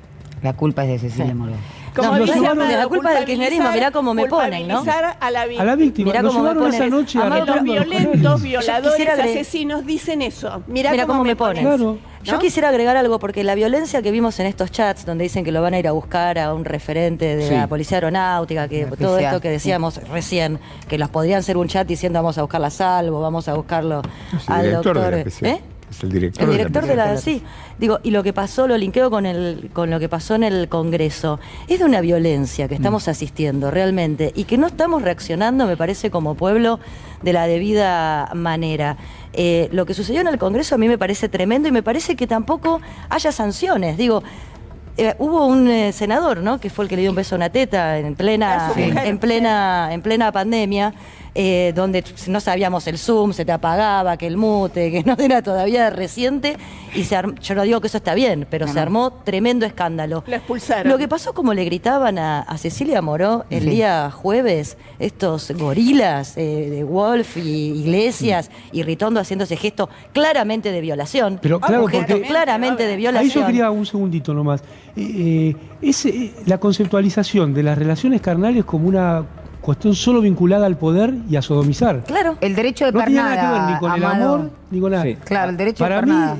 La culpa es de Cecilia Morgan. Como dice Amado, la culpa del kirchnerismo, mirá cómo me ponen, ¿no? A la víctima. A la víctima. Mirá Nos cómo me llevaron ponen. esa noche Amado, los arrancando a los violentos, canales. violadores, Yo quisiera asesinos dicen eso. Mirá Mira cómo me ponen. Claro. Yo quisiera agregar algo, porque la violencia que vimos en estos chats, donde dicen que lo van a ir a buscar a un referente de la Policía Aeronáutica, que todo esto que decíamos recién, que los podrían ser un chat diciendo vamos a buscarla a Salvo, vamos a buscarlo al doctor. Es el director, el director de la sí. Digo, y lo que pasó, lo linkeo con lo que pasó en el Congreso, es de una violencia que estamos asistiendo realmente y que no estamos reaccionando, me parece, como pueblo de la debida manera. Lo que sucedió en el Congreso a mí me parece tremendo y me parece que tampoco haya sanciones. Digo, hubo un senador, ¿no?, que fue el que le dio un beso a una teta en plena pandemia. donde no sabíamos el Zoom, se te apagaba, que el mute, que no era todavía reciente, y yo no digo que eso está bien, pero se armó tremendo escándalo. La expulsaron. Lo que pasó, como le gritaban a Cecilia Moró el día jueves, estos gorilas de Wolf y Iglesias, y Ritondo haciendo ese gesto claramente de violación. Pero claro, un gesto porque claramente de violación. ahí yo quería un segundito nomás. La conceptualización de las relaciones carnales como una cuestión solo vinculada al poder y a sodomizar. Claro. El derecho de No tiene nada pernada, que ver ni con Amado. el amor ni con nada. Sí. Claro, el derecho Para de mí, pernada.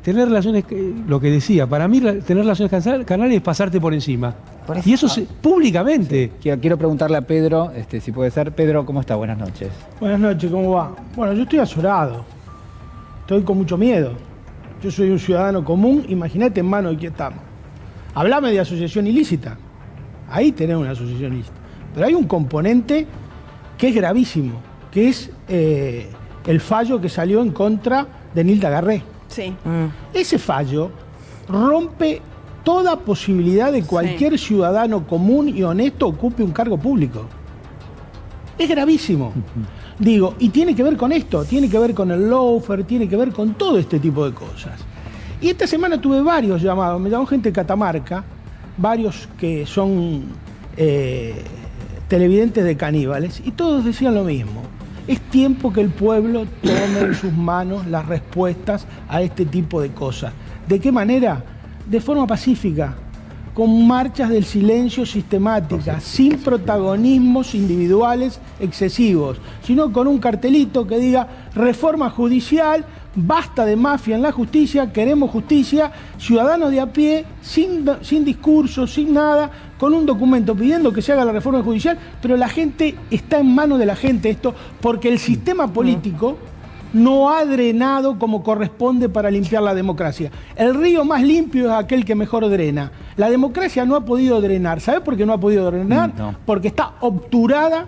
tener relaciones, lo que decía, para mí tener relaciones carnales es pasarte por encima. Por eso. Y eso públicamente. Quiero preguntarle a Pedro, si puede ser. Pedro, ¿cómo está? Buenas noches. Buenas noches, ¿cómo va? Bueno, yo estoy azorado. Estoy con mucho miedo. Yo soy un ciudadano común, imagínate en manos de quién estamos. Hablame de asociación ilícita. Ahí tenés una asociación ilícita. Pero hay un componente que es gravísimo, que es el fallo que salió en contra de Nilda Garré. Sí. Ese fallo rompe toda posibilidad de cualquier ciudadano común y honesto ocupe un cargo público. Es gravísimo. Digo, y tiene que ver con esto, tiene que ver con el lawfare, tiene que ver con todo este tipo de cosas. Y esta semana tuve varios llamados, me llamó gente de Catamarca, varios que son televidentes de Caníbales, y todos decían lo mismo. Es tiempo que el pueblo tome en sus manos las respuestas a este tipo de cosas. ¿De qué manera? De forma pacífica, con marchas del silencio sistemáticas, sin protagonismos individuales excesivos, sino con un cartelito que diga reforma judicial, basta de mafia en la justicia, queremos justicia, ciudadanos de a pie, sin discursos, sin nada, con un documento pidiendo que se haga la reforma judicial, pero la gente está en manos de la gente esto, porque el sistema político no ha drenado como corresponde para limpiar la democracia. El río más limpio es aquel que mejor drena. La democracia no ha podido drenar. ¿Sabes por qué no ha podido drenar? No. Porque está obturada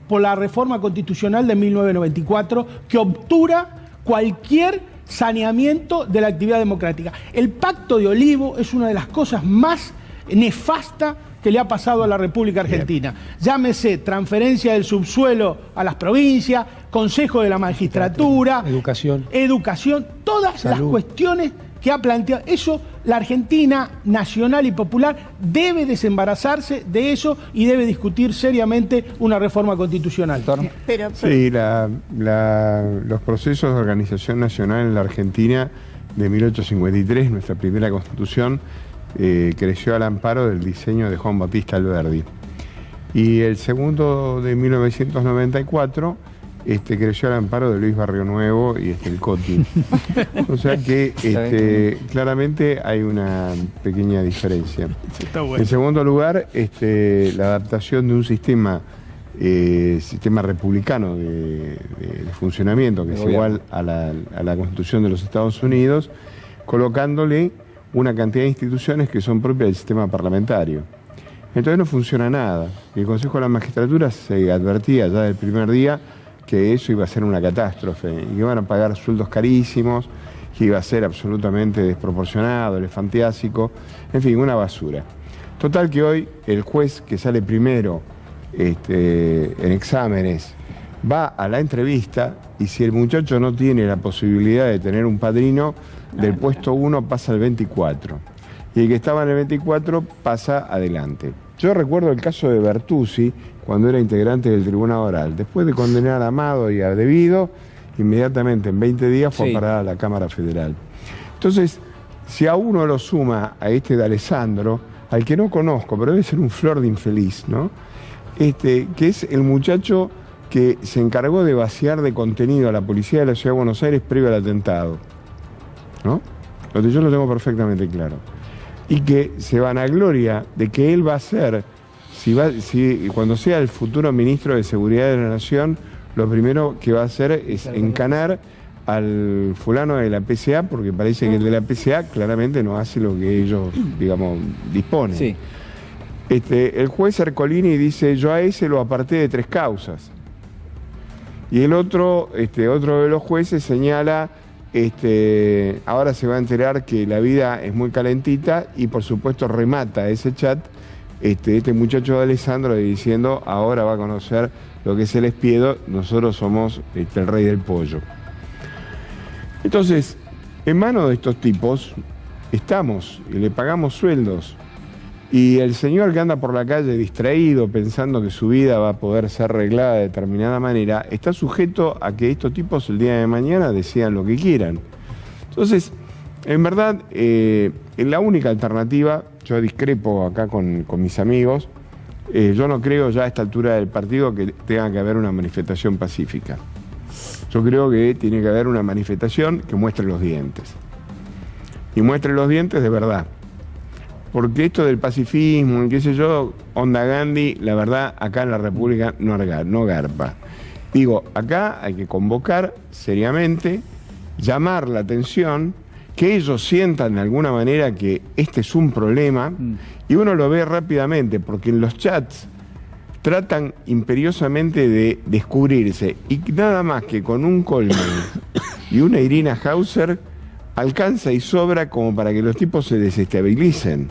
por la reforma constitucional de 1994, que obtura cualquier saneamiento de la actividad democrática. El Pacto de Olivo es una de las cosas más nefastas que le ha pasado a la República Argentina. Llámese transferencia del subsuelo a las provincias, Consejo de la Magistratura, educación, todas las cuestiones que ha planteado. Eso, la Argentina nacional y popular debe desembarazarse de eso y debe discutir seriamente una reforma constitucional. Sí, los procesos de organización nacional en la Argentina de 1853, nuestra primera constitución, creció al amparo del diseño de Juan Bautista Alberdi. Y el segundo de 1994 creció al amparo de Luis Barrionuevo y el Coti. O sea que claramente hay una pequeña diferencia. En segundo lugar, la adaptación de un sistema republicano de funcionamiento, que es igual a la Constitución de los Estados Unidos, colocándole una cantidad de instituciones que son propias del sistema parlamentario. Entonces no funciona nada. El Consejo de la Magistratura se advertía ya del primer día que eso iba a ser una catástrofe, y que iban a pagar sueldos carísimos, que iba a ser absolutamente desproporcionado, elefantiásico, en fin, una basura. Total que hoy el juez que sale primero en exámenes va a la entrevista, y si el muchacho no tiene la posibilidad de tener un padrino, del puesto 1 pasa al 24. Y el que estaba en el 24 pasa adelante. Yo recuerdo el caso de Bertuzzi, cuando era integrante del Tribunal Oral. Después de condenar a Amado y a Devido, inmediatamente en 20 días fue a parar a la Cámara Federal. Entonces, si a uno lo suma a de Alessandro, al que no conozco, pero debe ser un flor de infeliz, ¿no? Que es el muchacho que se encargó de vaciar de contenido a la policía de la Ciudad de Buenos Aires previo al atentado, ¿no? Yo lo tengo perfectamente claro. Y que se vanagloria de que él va a ser, cuando sea el futuro ministro de Seguridad de la Nación, lo primero que va a hacer es encanar al fulano de la PCA, porque parece que el de la PCA claramente no hace lo que ellos, digamos, disponen. Sí. El juez Ercolini dice, yo a ese lo aparté de 3 causas. Y el otro de los jueces señala, ahora se va a enterar que la vida es muy calentita, y por supuesto remata ese chat este muchacho de Alessandro diciendo, ahora va a conocer lo que es el espiedo, nosotros somos el rey del pollo. Entonces, en manos de estos tipos estamos y le pagamos sueldos. Y el señor que anda por la calle distraído, pensando que su vida va a poder ser arreglada de determinada manera, está sujeto a que estos tipos el día de mañana decidan lo que quieran. Entonces, en verdad, la única alternativa, yo discrepo acá con mis amigos, yo no creo ya a esta altura del partido que tenga que haber una manifestación pacífica. Yo creo que tiene que haber una manifestación que muestre los dientes. Y muestre los dientes de verdad. Porque esto del pacifismo, y qué sé yo, onda Gandhi, la verdad, acá en la República no garpa. Digo, acá hay que convocar seriamente, llamar la atención, que ellos sientan de alguna manera que este es un problema, y uno lo ve rápidamente, porque en los chats tratan imperiosamente de descubrirse, y nada más que con un Coleman y una Irina Hauser alcanza y sobra como para que los tipos se desestabilicen.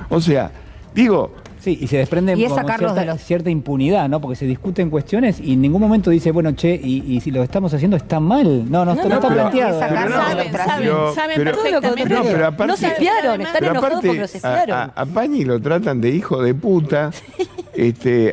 O sea, digo... Sí, y se desprende Y es como sacarlos de los... cierta impunidad, ¿no? Porque se discuten cuestiones y en ningún momento dice, bueno, che, y si lo estamos haciendo está mal. No está planteado. Saben perfectamente. Pero aparte, no se espiaron, están enojados porque los espiaron. A Pañi lo tratan de hijo de puta,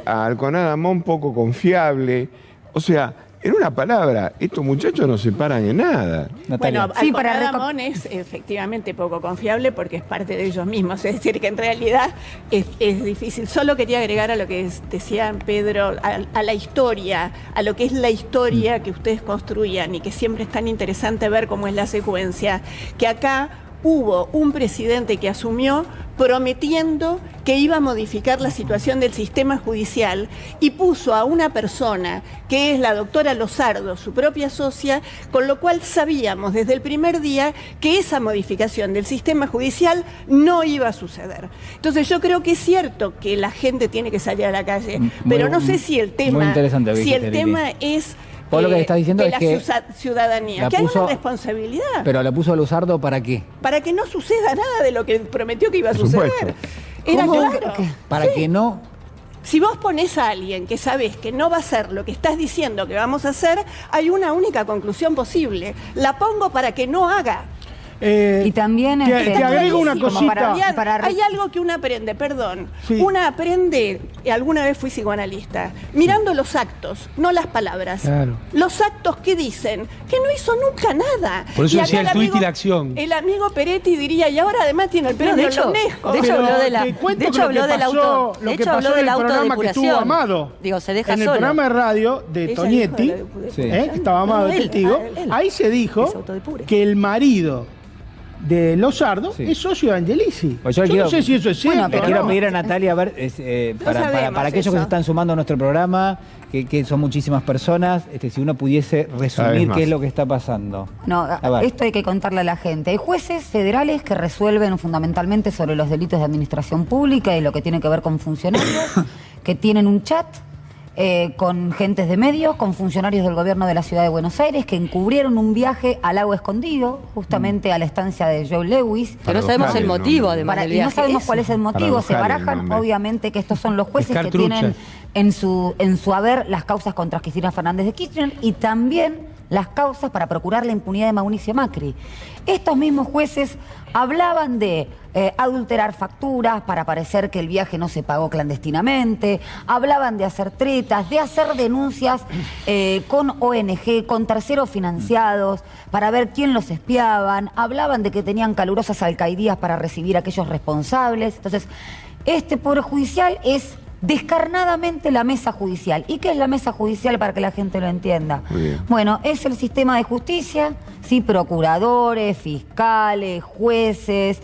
a Alconada Amón poco confiable. O sea, en una palabra, estos muchachos no se paran en nada. Bueno, Sí, Alconada Amón es efectivamente poco confiable porque es parte de ellos mismos. Es decir, que en realidad es difícil. Solo quería agregar a lo que decía Pedro, a la historia, a lo que es la historia que ustedes construían y que siempre es tan interesante ver cómo es la secuencia, que acá hubo un presidente que asumió prometiendo que iba a modificar la situación del sistema judicial y puso a una persona que es la doctora Lozardo, su propia socia, con lo cual sabíamos desde el primer día que esa modificación del sistema judicial no iba a suceder. Entonces yo creo que es cierto que la gente tiene que salir a la calle, pero no sé si el tema, es... Vos lo que estás diciendo de es que la ciudadanía, que hay una responsabilidad. Pero la puso a Luzardo ¿para qué? Para que no suceda nada de lo que prometió que iba a suceder. Era claro. Para que no... Si vos ponés a alguien que sabés que no va a hacer lo que estás diciendo que vamos a hacer, hay una única conclusión posible. La pongo para que no haga. Y también te agrego una cosita. Hay algo que uno aprende, perdón. Sí. Uno aprende, alguna vez fui psicoanalista, mirando los actos, no las palabras. Claro. Los actos que dicen que no hizo nunca nada. Por eso Y decía acá el tuit y la acción. El amigo Peretti diría, y ahora además tiene el premio de hecho, UNESCO. de hecho Pero habló de la, te cuento de hecho que lo habló que del pasó- auto, lo de que hecho pasó habló en de la el programa que estuvo autodepuración. Amado. Digo, se deja en el solo. programa de radio de Ella Tonietti, dijo de la depuración. que estaba Amado de Él, testigo, él. ahí se Que dijo se autodepure. que el marido de Lozardo Sí. es socio de Angelici. Pues yo quiero- no sé si eso es Bueno, cierto. Le pero quiero ¿no? pedir a Natalia, a ver, sabemos para aquellos que eso. se están sumando a nuestro programa, que son muchísimas personas, si uno pudiese Cada vez resumir más. qué es lo que está pasando. No, A ver. esto hay que contarle a la gente. Hay jueces federales que resuelven fundamentalmente sobre los delitos de administración pública y lo que tiene que ver con funcionarios, que tienen un chat con gentes de medios, con funcionarios del gobierno de la ciudad de Buenos Aires, que encubrieron un viaje al lago escondido, justamente a la estancia de Joe Lewis. Que no sabemos el motivo, además del Y no viaje. sabemos Eso. cuál es el motivo. Se Paradojar el barajan, nombre. obviamente, que estos son los jueces que Escartruchas. tienen en su haber las causas contra Cristina Fernández de Kirchner y también las causas para procurar la impunidad de Mauricio Macri. Estos mismos jueces hablaban de adulterar facturas para parecer que el viaje no se pagó clandestinamente, hablaban de hacer tretas, de hacer denuncias con ONG, con terceros financiados, para ver quién los espiaban, hablaban de que tenían calurosas alcaidías para recibir a aquellos responsables. Entonces, este Poder Judicial es descarnadamente la mesa judicial. ¿Y qué es la mesa judicial para que la gente lo entienda? Muy bien. Bueno, es el sistema de justicia, sí, procuradores, fiscales, jueces,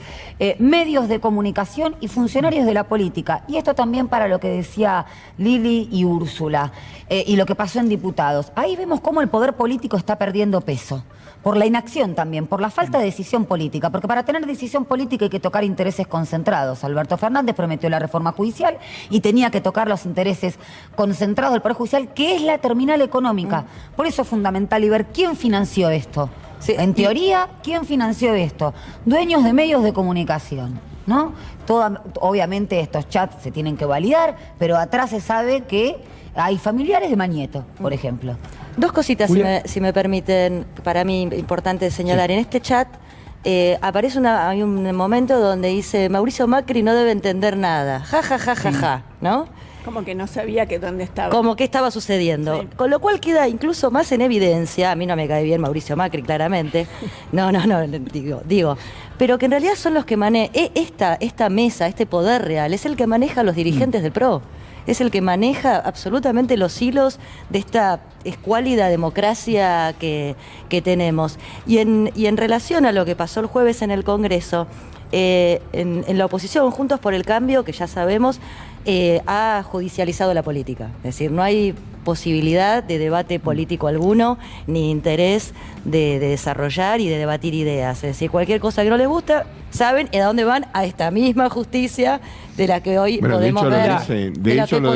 medios de comunicación y funcionarios de la política. Y esto también para lo que decía Lili y Úrsula, y lo que pasó en diputados. Ahí vemos cómo el poder político está perdiendo peso. Por la inacción también, por la falta de decisión política, porque para tener decisión política hay que tocar intereses concentrados. Alberto Fernández prometió la reforma judicial y tenía que tocar los intereses concentrados del Poder Judicial, que es la terminal económica. Por eso es fundamental y ver quién financió esto. Sí, En teoría, ¿quién financió esto? Dueños de medios de comunicación, ¿no? Obviamente estos chats se tienen que validar, pero atrás se sabe que Hay familiares de Mañeto, por ejemplo. Dos cositas, si me permiten, para mí importante señalar. En este chat aparece hay un momento donde dice Mauricio Macri no debe entender nada. Ja, ja, ja, ja, ja, ¿no? Como que no sabía que dónde estaba. Como que estaba sucediendo. Sí. Con lo cual queda incluso más en evidencia, a mí no me cae bien Mauricio Macri, claramente. No, digo. Pero que en realidad son los que manejan, esta mesa, este poder real, es el que maneja a los dirigentes del PRO. Es el que maneja absolutamente los hilos de esta escuálida democracia que tenemos. Y en relación a lo que pasó el jueves en el Congreso, en la oposición, Juntos por el Cambio, que ya sabemos, ha judicializado la política. Es decir, no hay posibilidad de debate político alguno, ni interés de desarrollar y de debatir ideas. Es decir, cualquier cosa que no les gusta, saben a dónde van, a esta misma justicia de la que hoy podemos ver. De hecho lo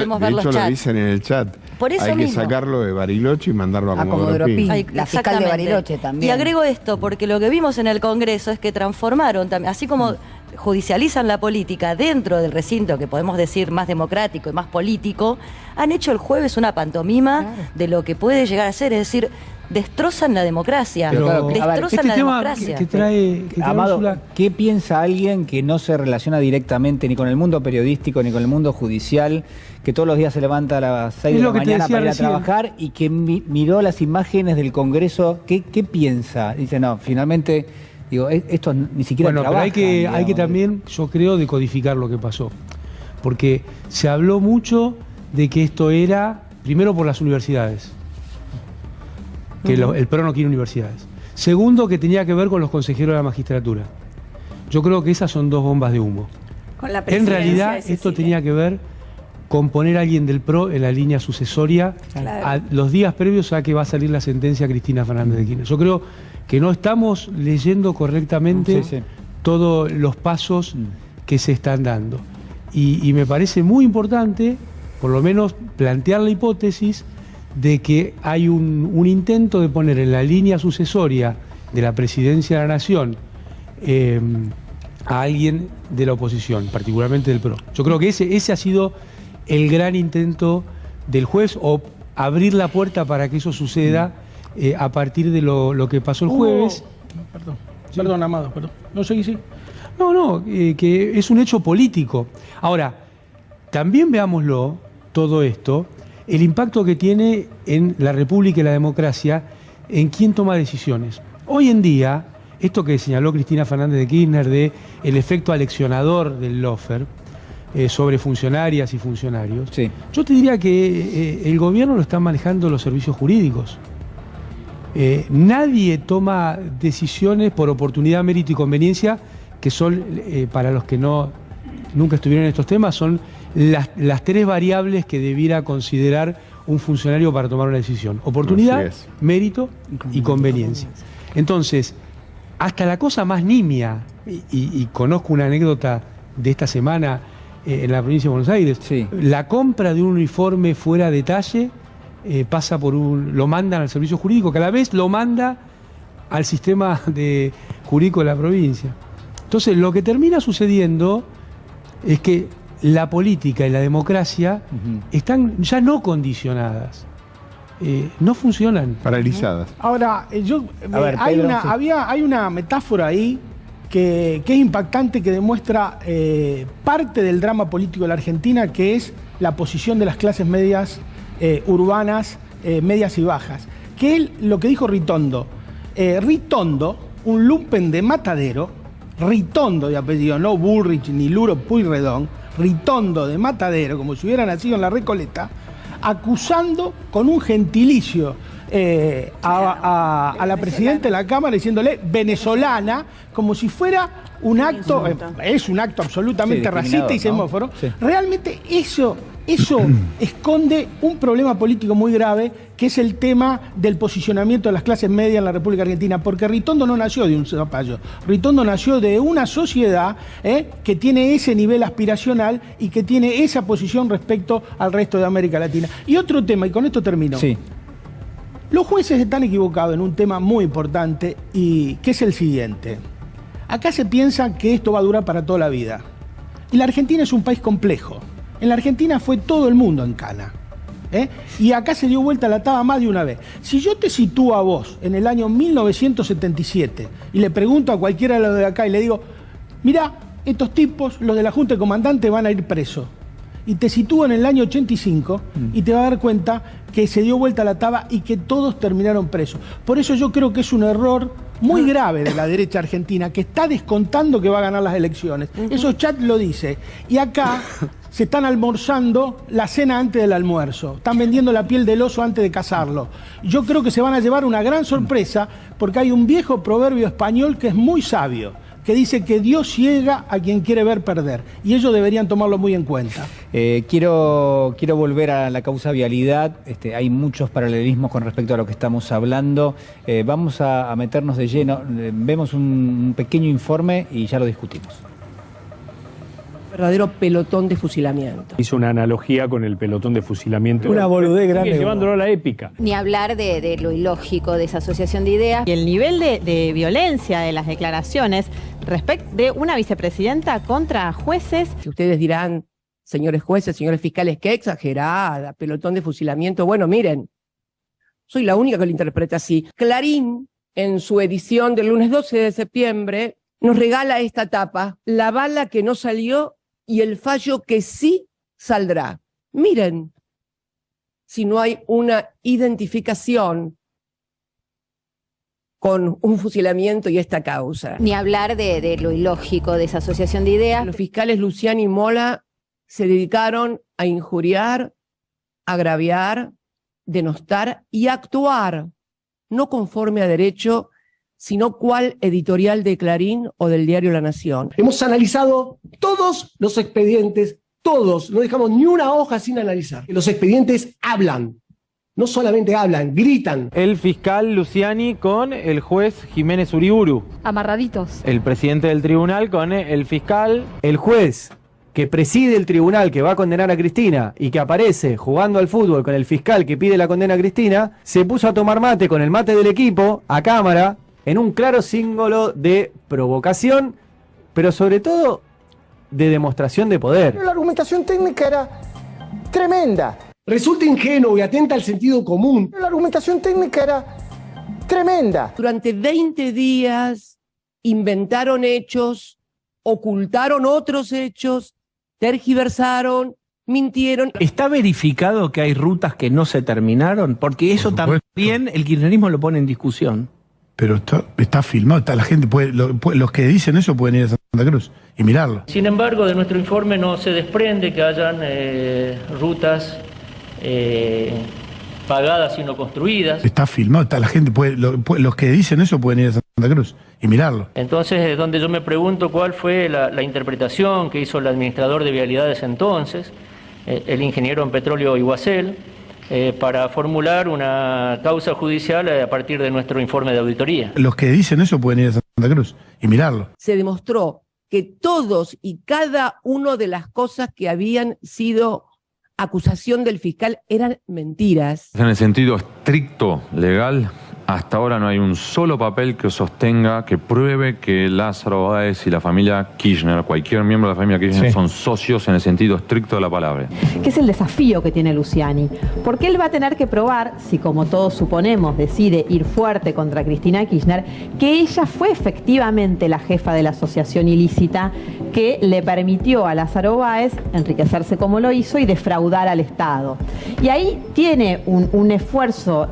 dicen en el chat. Por eso hay mismo que sacarlo de Bariloche y mandarlo a Comodoro Pi. La fiscal de Bariloche también. Y agrego esto, porque lo que vimos en el Congreso es que transformaron, así como judicializan la política dentro del recinto, que podemos decir más democrático y más político, han hecho el jueves una pantomima de lo que puede llegar a ser, es decir, destrozan la democracia. Destrozan la democracia. Que trae Amado, Úrsula. ¿qué piensa alguien que no se relaciona directamente ni con el mundo periodístico ni con el mundo judicial, que todos los días se levanta a las 6 de la mañana para ir a trabajar y que miró las imágenes del Congreso? ¿Qué piensa? Dice, no, finalmente, digo, esto ni siquiera trabaja. Pero hay que también, yo creo, decodificar lo que pasó. Porque se habló mucho de que esto era, primero por las universidades, que el PRO no quiere universidades. Segundo, que tenía que ver con los consejeros de la magistratura. Yo creo que esas son dos bombas de humo. Con la en realidad, esto tenía que ver con poner a alguien del PRO en la línea sucesoria a los días previos a que va a salir la sentencia a Cristina Fernández de Kirchner. Yo creo que no estamos leyendo correctamente todos los pasos que se están dando. Y me parece muy importante, por lo menos, plantear la hipótesis de que hay un intento de poner en la línea sucesoria de la presidencia de la Nación a alguien de la oposición, particularmente del PRO. Yo creo que ese ha sido el gran intento del juez, o abrir la puerta para que eso suceda a partir de lo que pasó el jueves. Perdón, Amado, perdón. No sé si. Que es un hecho político. Ahora, también veámoslo, todo esto, el impacto que tiene en la República y la democracia, en quién toma decisiones. Hoy en día, esto que señaló Cristina Fernández de Kirchner de el efecto aleccionador del lawfare sobre funcionarias y funcionarios, yo te diría que el gobierno lo están manejando los servicios jurídicos. Nadie toma decisiones por oportunidad, mérito y conveniencia, que son, para los que nunca estuvieron en estos temas, son las tres variables que debiera considerar un funcionario para tomar una decisión: oportunidad, mérito y conveniencia. Entonces, hasta la cosa más nimia, y conozco una anécdota de esta semana en la provincia de Buenos Aires, la compra de un uniforme fuera de talle pasa por lo mandan al servicio jurídico, que a la vez lo manda al sistema jurídico de la provincia. Entonces, lo que termina sucediendo es que la política y la democracia están ya no condicionadas, no funcionan. Paralizadas. Ahora, hay una metáfora ahí que es impactante, que demuestra parte del drama político de la Argentina, que es la posición de las clases medias urbanas, medias y bajas. Que es lo que dijo Ritondo. Ritondo, un lumpen de Matadero, Ritondo de apellido, no Bullrich ni Luro Pueyrredón, Ritondo de Matadero, como si hubiera nacido en la Recoleta, acusando con un gentilicio a la presidenta de la Cámara, diciéndole venezolana, como si fuera un acto, es un acto absolutamente racista y xenófobo. Realmente eso esconde un problema político muy grave, que es el tema del posicionamiento de las clases medias en la República Argentina, porque Ritondo no nació de un zapallo. Ritondo nació de una sociedad que tiene ese nivel aspiracional y que tiene esa posición respecto al resto de América Latina. Y otro tema, y con esto termino. Los jueces están equivocados en un tema muy importante, y que es el siguiente. Acá se piensa que esto va a durar para toda la vida. Y la Argentina es un país complejo. En la Argentina fue todo el mundo en cana. Y acá se dio vuelta la taba más de una vez. Si yo te sitúo a vos en el año 1977 y le pregunto a cualquiera de los de acá y le digo, mirá, estos tipos, los de la Junta de Comandantes, van a ir presos. Y te sitúo en el año 85 y te vas a dar cuenta que se dio vuelta la taba y que todos terminaron presos. Por eso yo creo que es un error muy grave de la derecha argentina, que está descontando que va a ganar las elecciones. Esos chats lo dice. Y acá se están almorzando la cena antes del almuerzo. Están vendiendo la piel del oso antes de cazarlo. Yo creo que se van a llevar una gran sorpresa porque hay un viejo proverbio español que es muy sabio, que dice que Dios ciega a quien quiere ver perder. Y ellos deberían tomarlo muy en cuenta. Quiero volver a la causa vialidad. Hay muchos paralelismos con respecto a lo que estamos hablando. Vamos a meternos de lleno. Vemos un pequeño informe y ya lo discutimos. Verdadero pelotón de fusilamiento. Hizo una analogía con el pelotón de fusilamiento. Una boludez grande. Llevándolo a la épica. Ni hablar de lo ilógico, de esa asociación de ideas. Y el nivel de violencia de las declaraciones respecto de una vicepresidenta contra jueces. Si ustedes dirán, señores jueces, señores fiscales, qué exagerada, pelotón de fusilamiento. Bueno, miren, soy la única que lo interpreta así. Clarín, en su edición del lunes 12 de septiembre, nos regala esta tapa, la bala que no salió y el fallo que sí saldrá. Miren, si no hay una identificación con un fusilamiento y esta causa. Ni hablar de lo ilógico, de esa asociación de ideas. Los fiscales Luciani y Mola se dedicaron a injuriar, agraviar, denostar y actuar, no conforme a derecho, sino cual editorial de Clarín o del diario La Nación. Hemos analizado todos los expedientes, todos, no dejamos ni una hoja sin analizar. Los expedientes hablan, no solamente hablan, gritan. El fiscal Luciani con el juez Jiménez Uriburu. Amarraditos. El presidente del tribunal con el fiscal. El juez que preside el tribunal que va a condenar a Cristina y que aparece jugando al fútbol con el fiscal que pide la condena a Cristina, se puso a tomar mate con el mate del equipo, a cámara, en un claro símbolo de provocación, pero sobre todo de demostración de poder. Pero la argumentación técnica era tremenda. Resulta ingenuo y atenta al sentido común. Pero la argumentación técnica era tremenda. Durante 20 días inventaron hechos, ocultaron otros hechos, tergiversaron, mintieron. ¿Está verificado que hay rutas que no se terminaron? Porque eso también el kirchnerismo lo pone en discusión. Pero está filmado, la gente los que dicen eso pueden ir a Santa Cruz y mirarlo. Sin embargo, de nuestro informe no se desprende que hayan rutas pagadas y no construidas. Está filmado, la gente los que dicen eso pueden ir a Santa Cruz y mirarlo. Entonces es donde yo me pregunto cuál fue la interpretación que hizo el administrador de vialidades entonces, el ingeniero en petróleo Iguacel, para formular una causa judicial a partir de nuestro informe de auditoría. Los que dicen eso pueden ir a Santa Cruz y mirarlo. Se demostró que todos y cada uno de las cosas que habían sido acusación del fiscal eran mentiras. En el sentido estricto legal, hasta ahora no hay un solo papel que sostenga, que pruebe que Lázaro Báez y la familia Kirchner, cualquier miembro de la familia Kirchner, son socios en el sentido estricto de la palabra. Que es el desafío que tiene Luciani. Porque él va a tener que probar, si como todos suponemos decide ir fuerte contra Cristina Kirchner, que ella fue efectivamente la jefa de la asociación ilícita que le permitió a Lázaro Báez enriquecerse como lo hizo y defraudar al Estado. Y ahí tiene un esfuerzo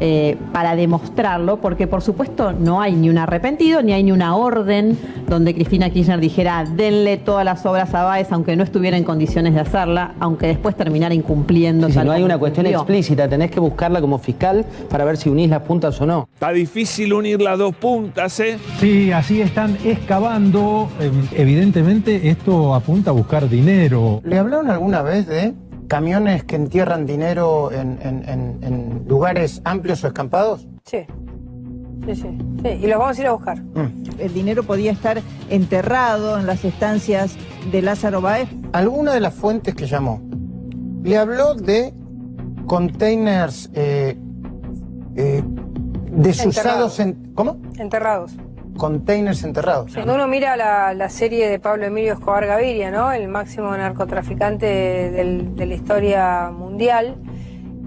para demostrarlo, porque por supuesto no hay ni un arrepentido, ni hay ni una orden donde Cristina Kirchner dijera denle todas las obras a Báez aunque no estuviera en condiciones de hacerla, aunque después terminara incumpliendo. Si no hay una cuestión explícita, tenés que buscarla como fiscal para ver si unís las puntas o no. Está difícil unir las dos puntas, ¿eh? Sí, así están excavando. Evidentemente esto apunta a buscar dinero. ¿Le hablaron alguna vez de camiones que entierran dinero en lugares amplios o escampados? Sí. Sí, y los vamos a ir a buscar. El dinero podía estar enterrado en las estancias de Lázaro Báez. ¿Alguna de las fuentes que llamó le habló de containers desusados? ¿Cómo? Enterrados. Containers enterrados. Cuando uno mira la serie de Pablo Emilio Escobar Gaviria, ¿no? El máximo narcotraficante de la historia mundial,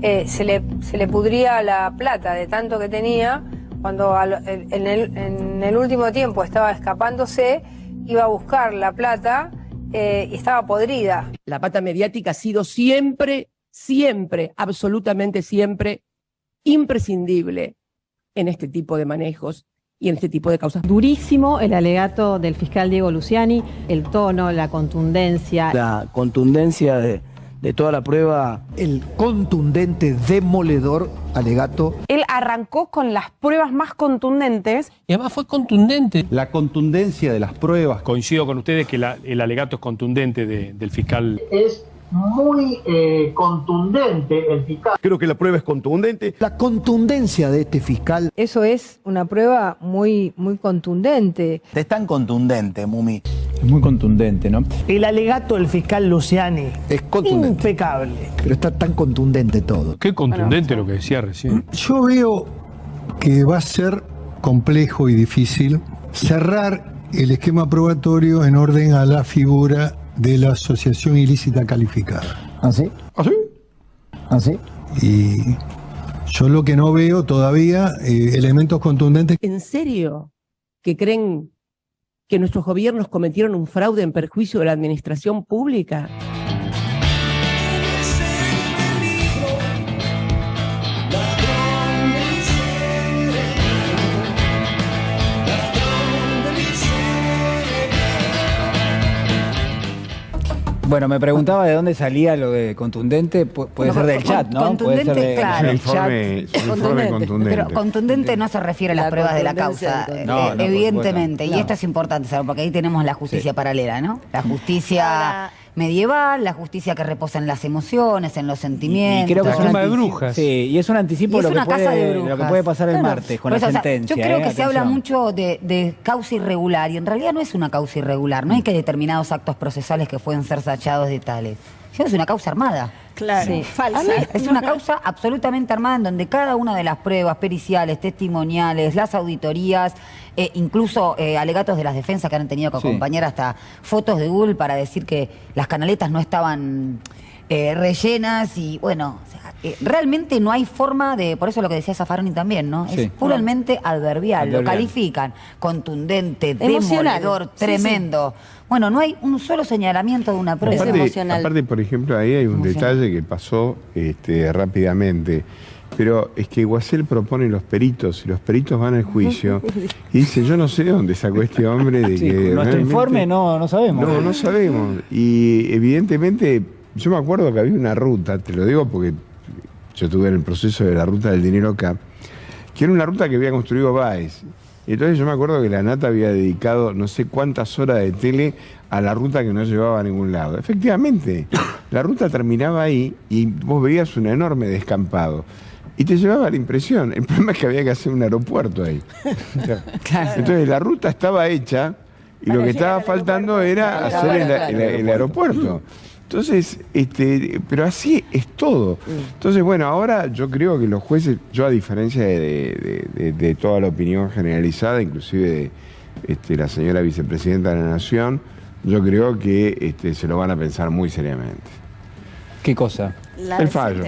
se le pudría la plata de tanto que tenía. Cuando en el último tiempo estaba escapándose, iba a buscar la plata y estaba podrida. La pata mediática ha sido siempre, absolutamente siempre, imprescindible en este tipo de manejos y en este tipo de causas. Durísimo el alegato del fiscal Diego Luciani, el tono, la contundencia. La contundencia de toda la prueba. El contundente, demoledor alegato. Él arrancó con las pruebas más contundentes. Y además fue contundente. La contundencia de las pruebas. Coincido con ustedes que el alegato es contundente del fiscal. Es muy contundente el fiscal. Creo que la prueba es contundente. La contundencia de este fiscal. Eso es una prueba muy, muy contundente. Es tan contundente, Mumi. Es muy contundente, ¿no? El alegato del fiscal Luciani es contundente. Impecable. Pero está tan contundente todo. Qué contundente lo que decía recién. Yo veo que va a ser complejo y difícil cerrar el esquema probatorio en orden a la figura de la asociación ilícita calificada. ¿Ah, sí? ¿Ah, sí? ¿Ah, sí? Y yo lo que no veo todavía, elementos contundentes. ¿En serio que creen que nuestros gobiernos cometieron un fraude en perjuicio de la administración pública? Bueno, me preguntaba de dónde salía lo de contundente, puede ser del chat, ¿no? Contundente, puede ser claro. del informe contundente. Pero contundente no se refiere a las pruebas de la causa, No, evidentemente. no. Y esto es importante saber, porque ahí tenemos la justicia paralela, ¿no? La justicia medieval, la justicia que reposa en las emociones, en los sentimientos. Y creo que es un de brujas. Sí, y es un anticipo de lo que puede pasar el martes con la sentencia. Yo creo que se atención. habla mucho de causa irregular, y en realidad no es una causa irregular. No hay que determinados actos procesales que pueden ser tachados de tales. Sino es una causa armada. Claro, falsa. Es una causa absolutamente armada en donde cada una de las pruebas periciales, testimoniales, las auditorías, incluso alegatos de las defensas que han tenido que acompañar hasta fotos de Google para decir que las canaletas no estaban rellenas y bueno, o sea, realmente no hay forma de, por eso lo que decía Zaffaroni también, ¿no? Es puramente adverbial, lo califican contundente, demoledor, tremendo. Bueno, no hay un solo señalamiento de una prueba. Aparte, por ejemplo, ahí hay un detalle que pasó rápidamente. Pero es que Guasel propone los peritos y los peritos van al juicio y dicen, yo no sé de dónde sacó este hombre de que nuestro informe no sabemos. No sabemos. Y evidentemente, yo me acuerdo que había una ruta, te lo digo porque yo estuve en el proceso de la ruta del dinero acá, que era una ruta que había construido Báez. Entonces yo me acuerdo que la Nata había dedicado no sé cuántas horas de tele a la ruta que no llevaba a ningún lado. Efectivamente, la ruta terminaba ahí y vos veías un enorme descampado. Y te llevaba la impresión. El problema es que había que hacer un aeropuerto ahí. Entonces la ruta estaba hecha y lo que estaba faltando era hacer el aeropuerto. Entonces, pero así es todo. Entonces, bueno, ahora yo creo que los jueces, yo a diferencia de toda la opinión generalizada, inclusive de la señora vicepresidenta de la Nación, yo creo que se lo van a pensar muy seriamente. ¿Qué cosa? El fallo.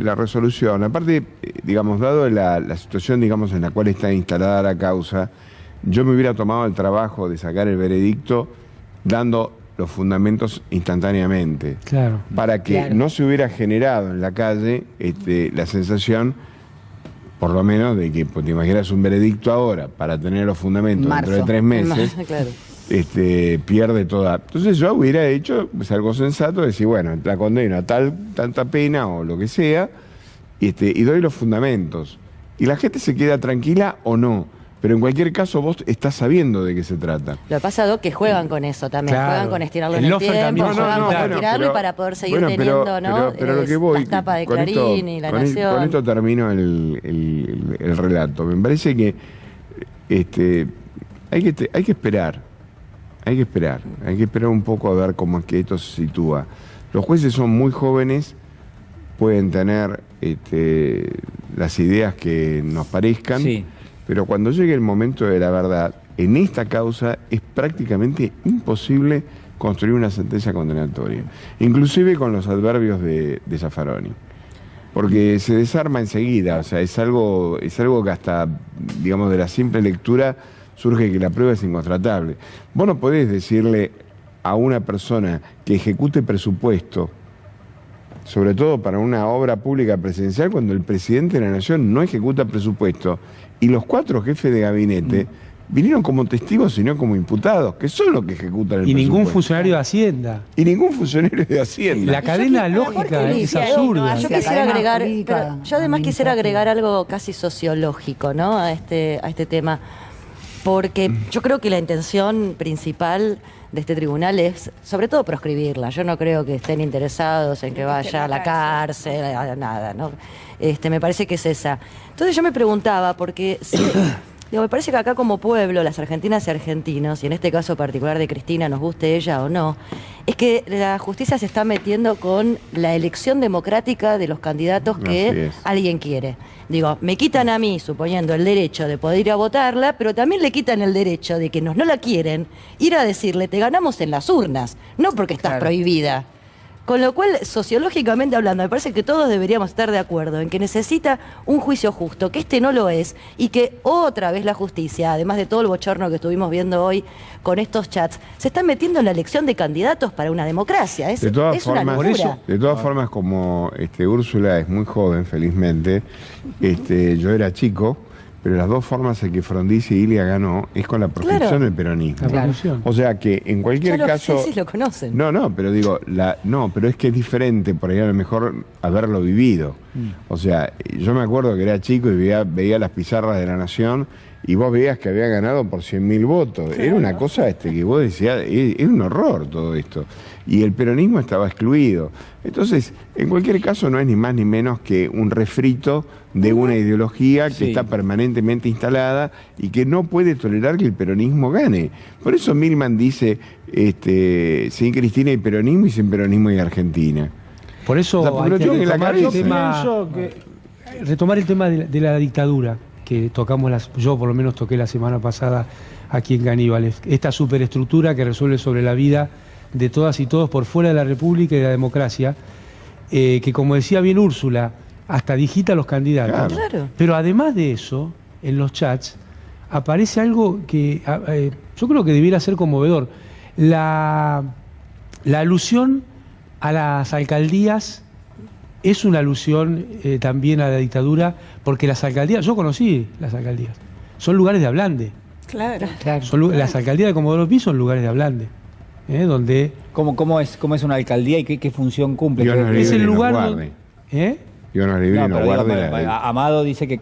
La resolución. Aparte, digamos, dado la situación, digamos, en la cual está instalada la causa, yo me hubiera tomado el trabajo de sacar el veredicto dando los fundamentos instantáneamente. Claro. Para que no se hubiera generado en la calle la sensación, por lo menos, de que pues, te imaginas un veredicto ahora para tener los fundamentos dentro de 3 meses. Claro. Pierde toda. Entonces yo hubiera hecho pues, algo sensato, decir, bueno, la condeno a tanta pena o lo que sea, y doy los fundamentos. Y la gente se queda tranquila o no. Pero en cualquier caso vos estás sabiendo de qué se trata. Lo que pasa, Doc, que juegan con eso también. Claro. Juegan con estirarlo en el tiempo, juegan con estirarlo y para poder seguir teniendo, pero lo que voy, las tapas de Clarín y La Nación. Con esto termino el relato. Me parece que hay que esperar. Hay que esperar un poco a ver cómo es que esto se sitúa. Los jueces son muy jóvenes, pueden tener las ideas que nos parezcan, pero cuando llegue el momento de la verdad, en esta causa es prácticamente imposible construir una sentencia condenatoria, inclusive con los adverbios de Zaffaroni. Porque se desarma enseguida, o sea, es algo que hasta, digamos, de la simple lectura surge que la prueba es incontratable. Vos no podés decirle a una persona que ejecute presupuesto, sobre todo para una obra pública presidencial, cuando el presidente de la Nación no ejecuta presupuesto, y los 4 jefes de gabinete vinieron como testigos y no como imputados, que son los que ejecutan el presupuesto. Y ningún funcionario de Hacienda. Y ningún funcionario de Hacienda. La cadena lógica es absurda. Yo quisiera agregar, pero yo además quisiera agregar algo casi sociológico, ¿no? a este tema, porque yo creo que la intención principal de este tribunal es, sobre todo, proscribirla. Yo no creo que estén interesados en que vaya a la cárcel, a nada, ¿no? Me parece que es esa. Entonces yo me preguntaba, porque me parece que acá como pueblo, las argentinas y argentinos, y en este caso particular de Cristina, nos guste ella o no, es que la justicia se está metiendo con la elección democrática de los candidatos que alguien quiere. Digo, me quitan a mí, suponiendo, el derecho de poder ir a votarla, pero también le quitan el derecho de que no la quieren, ir a decirle, te ganamos en las urnas, no porque estás prohibida. Con lo cual, sociológicamente hablando, me parece que todos deberíamos estar de acuerdo en que necesita un juicio justo, que este no lo es, y que otra vez la justicia, además de todo el bochorno que estuvimos viendo hoy con estos chats, se está metiendo en la elección de candidatos para una democracia. Es una locura. De todas formas, como Úrsula es muy joven, felizmente, yo era chico, pero las dos formas en que Frondizi y Ilia ganó es con la protección del peronismo. O sea que en cualquier caso... Sí, lo conocen. No, pero digo, pero es que es diferente por ahí a lo mejor haberlo vivido. O sea, yo me acuerdo que era chico y veía las pizarras de La Nación y vos veías que había ganado por 100.000 votos. Claro. Era una cosa que vos decías, es un horror todo esto. Y el peronismo estaba excluido. Entonces, en cualquier caso no es ni más ni menos que un refrito de una ideología que está permanentemente instalada y que no puede tolerar que el peronismo gane. Por eso Milman dice, sin Cristina hay peronismo y sin peronismo hay Argentina. Por eso hay que retomar el tema de la dictadura que tocamos, yo por lo menos toqué la semana pasada aquí en Caníbales. Esta superestructura que resuelve sobre la vida de todas y todos por fuera de la República y de la democracia, que como decía bien Úrsula, hasta digita a los candidatos. Claro. Pero además de eso, en los chats, aparece algo que yo creo que debiera ser conmovedor. La alusión a las alcaldías es una alusión también a la dictadura, porque las alcaldías, yo conocí las alcaldías, son lugares de ablande. Claro. Las alcaldías de Comodoro Pi son lugares de ablande. Donde ¿Cómo es una alcaldía y qué función cumple? Es el lugar donde... Amado dice que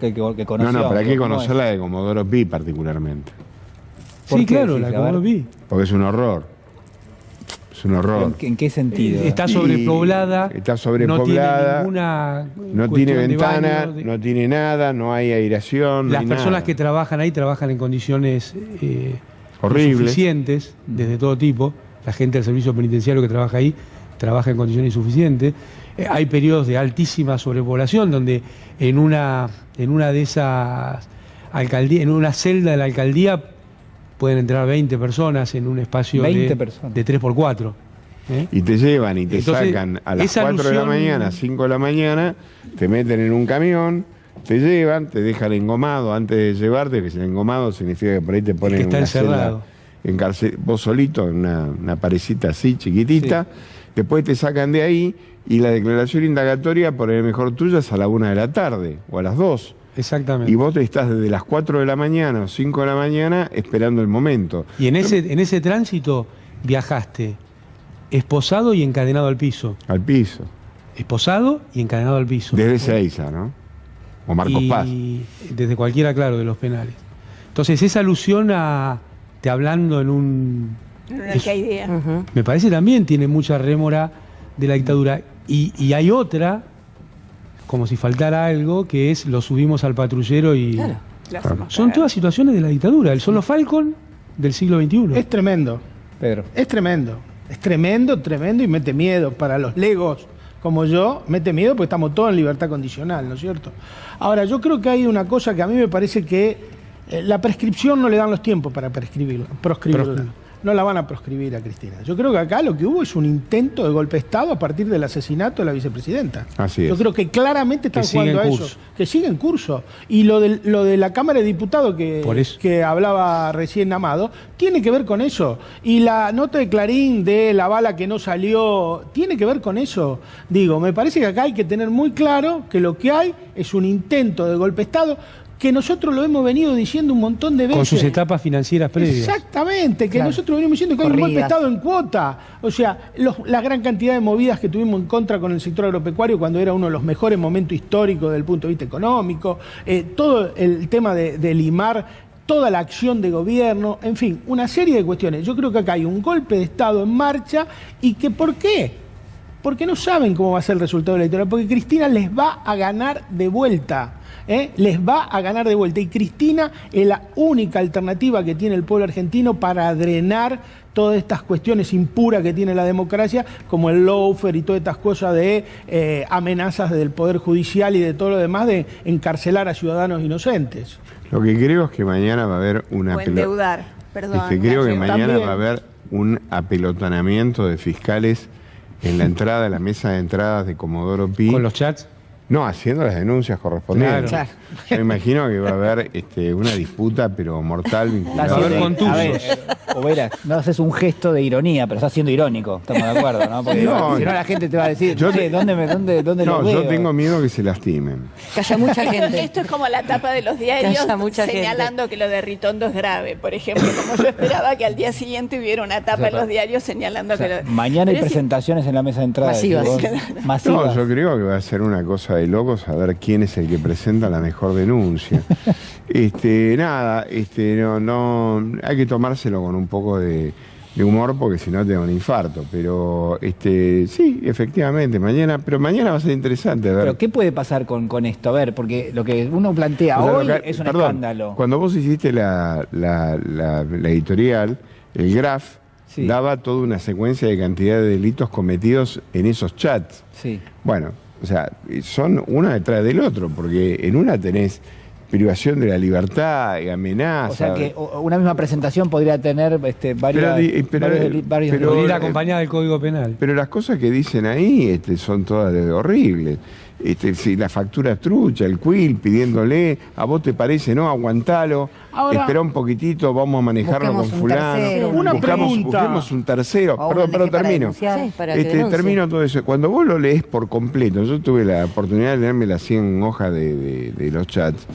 conoció. No, pero hay que conocer la de Comodoro Pi particularmente. Sí, claro, la de Comodoro Pi. Porque es un horror. Es un horror. ¿En qué sentido? Está sobrepoblada. Está sobrepoblada. No tiene ventana, no tiene nada, no hay aireación. Las personas que trabajan ahí trabajan en condiciones horribles, insuficientes, desde todo tipo. La gente del servicio penitenciario que trabaja ahí trabaja en condiciones insuficientes. Hay periodos de altísima sobrepoblación donde en una de esas alcaldías, en una celda de la alcaldía pueden entrar 20 personas en un espacio de 3x4. Y te llevan y te sacan a las 4 de la mañana, 5 de la mañana, te meten en un camión, te llevan, te dejan engomado antes de llevarte, que el engomado significa que por ahí te ponen en una celda, vos solito, en una parecita así, chiquitita, después te sacan de ahí y la declaración indagatoria, por el mejor tuya, es a la 1 de la tarde o a las 2. Exactamente. Y vos estás desde las 4 de la mañana o 5 de la mañana esperando el momento. Y en ese tránsito viajaste esposado y encadenado al piso. Al piso. Esposado y encadenado al piso. Desde Ezeiza, ¿no? O Marcos Paz. Desde cualquiera, claro, de los penales. Entonces, esa alusión a te hablando en un... Me parece también tiene mucha rémora de la dictadura. Y hay otra, como si faltara algo, que es lo subimos al patrullero y... Claro. Son todas situaciones de la dictadura. Son los Falcon del siglo XXI. Es tremendo, Pedro. Es tremendo. Es tremendo y mete miedo. Para los legos como yo, mete miedo porque estamos todos en libertad condicional, ¿no es cierto? Ahora, yo creo que hay una cosa que a mí me parece que La prescripción no le dan los tiempos para proscribirla. No la van a proscribir a Cristina. Yo creo que acá lo que hubo es un intento de golpe de Estado a partir del asesinato de la vicepresidenta. Así es. Yo creo que claramente están jugando a eso. Que sigue en curso. Y lo de la Cámara de Diputados que hablaba recién Amado, tiene que ver con eso. Y la nota de Clarín de la bala que no salió, tiene que ver con eso. Digo, me parece que acá hay que tener muy claro que lo que hay es un intento de golpe de Estado, que nosotros lo hemos venido diciendo un montón de veces. Con sus etapas financieras previas. Exactamente, que nosotros venimos diciendo que hay un golpe de Estado en cuota. O sea, la gran cantidad de movidas que tuvimos en contra con el sector agropecuario cuando era uno de los mejores momentos históricos desde el punto de vista económico, todo el tema de limar toda la acción de gobierno, en fin, una serie de cuestiones. Yo creo que acá hay un golpe de Estado en marcha y que ¿por qué? Porque no saben cómo va a ser el resultado electoral, porque Cristina les va a ganar de vuelta. Les va a ganar de vuelta. Y Cristina es la única alternativa que tiene el pueblo argentino para drenar todas estas cuestiones impuras que tiene la democracia, como el lawfare y todas estas cosas de amenazas del Poder Judicial y de todo lo demás de encarcelar a ciudadanos inocentes. Lo que creo es que mañana va a haber una... O endeudar, perdón. Creo que mañana va a haber un apelotonamiento de fiscales en la entrada, la mesa de entradas de Comodoro Pi. ¿Con los chats? No, haciendo las denuncias correspondientes. Claro. Yo me imagino que va a haber una disputa, pero mortal. Va a haber contusos. No haces un gesto de ironía, pero estás siendo irónico. Estamos de acuerdo, ¿no? Porque si no la gente te va a decir, ¿dónde lo veo? Yo tengo miedo que se lastimen. Que haya mucha gente. Esto es como la tapa de los diarios señalando que lo de Ritondo es grave. Por ejemplo, como yo esperaba que al día siguiente hubiera una tapa en los diarios señalando que lo... Mañana hay presentaciones en la mesa de entrada. Masivas. No, yo creo que va a ser una cosa de locos a ver quién es el que presenta la mejor denuncia. No, hay que tomárselo con un poco de humor porque si no te da un infarto. Pero sí, efectivamente, mañana va a ser interesante. A ver. Pero ¿qué puede pasar con esto? A ver, porque lo que uno plantea hoy es un escándalo. Cuando vos hiciste la editorial, el Graf daba toda una secuencia de cantidad de delitos cometidos en esos chats. Sí. Bueno, o sea, son uno detrás del otro, porque en una tenés privación de la libertad y amenaza. O sea que una misma presentación podría tener varios podría ir acompañada del Código Penal. Pero las cosas que dicen ahí son todas horribles. Si la factura trucha, el quill pidiéndole, a vos te parece, no, aguantalo, espera un poquitito, vamos a manejarlo con fulano. Busquemos un tercero. Perdón, termino. Termino todo eso. Cuando vos lo lees por completo, yo tuve la oportunidad de leerme las 100 hojas de los chats,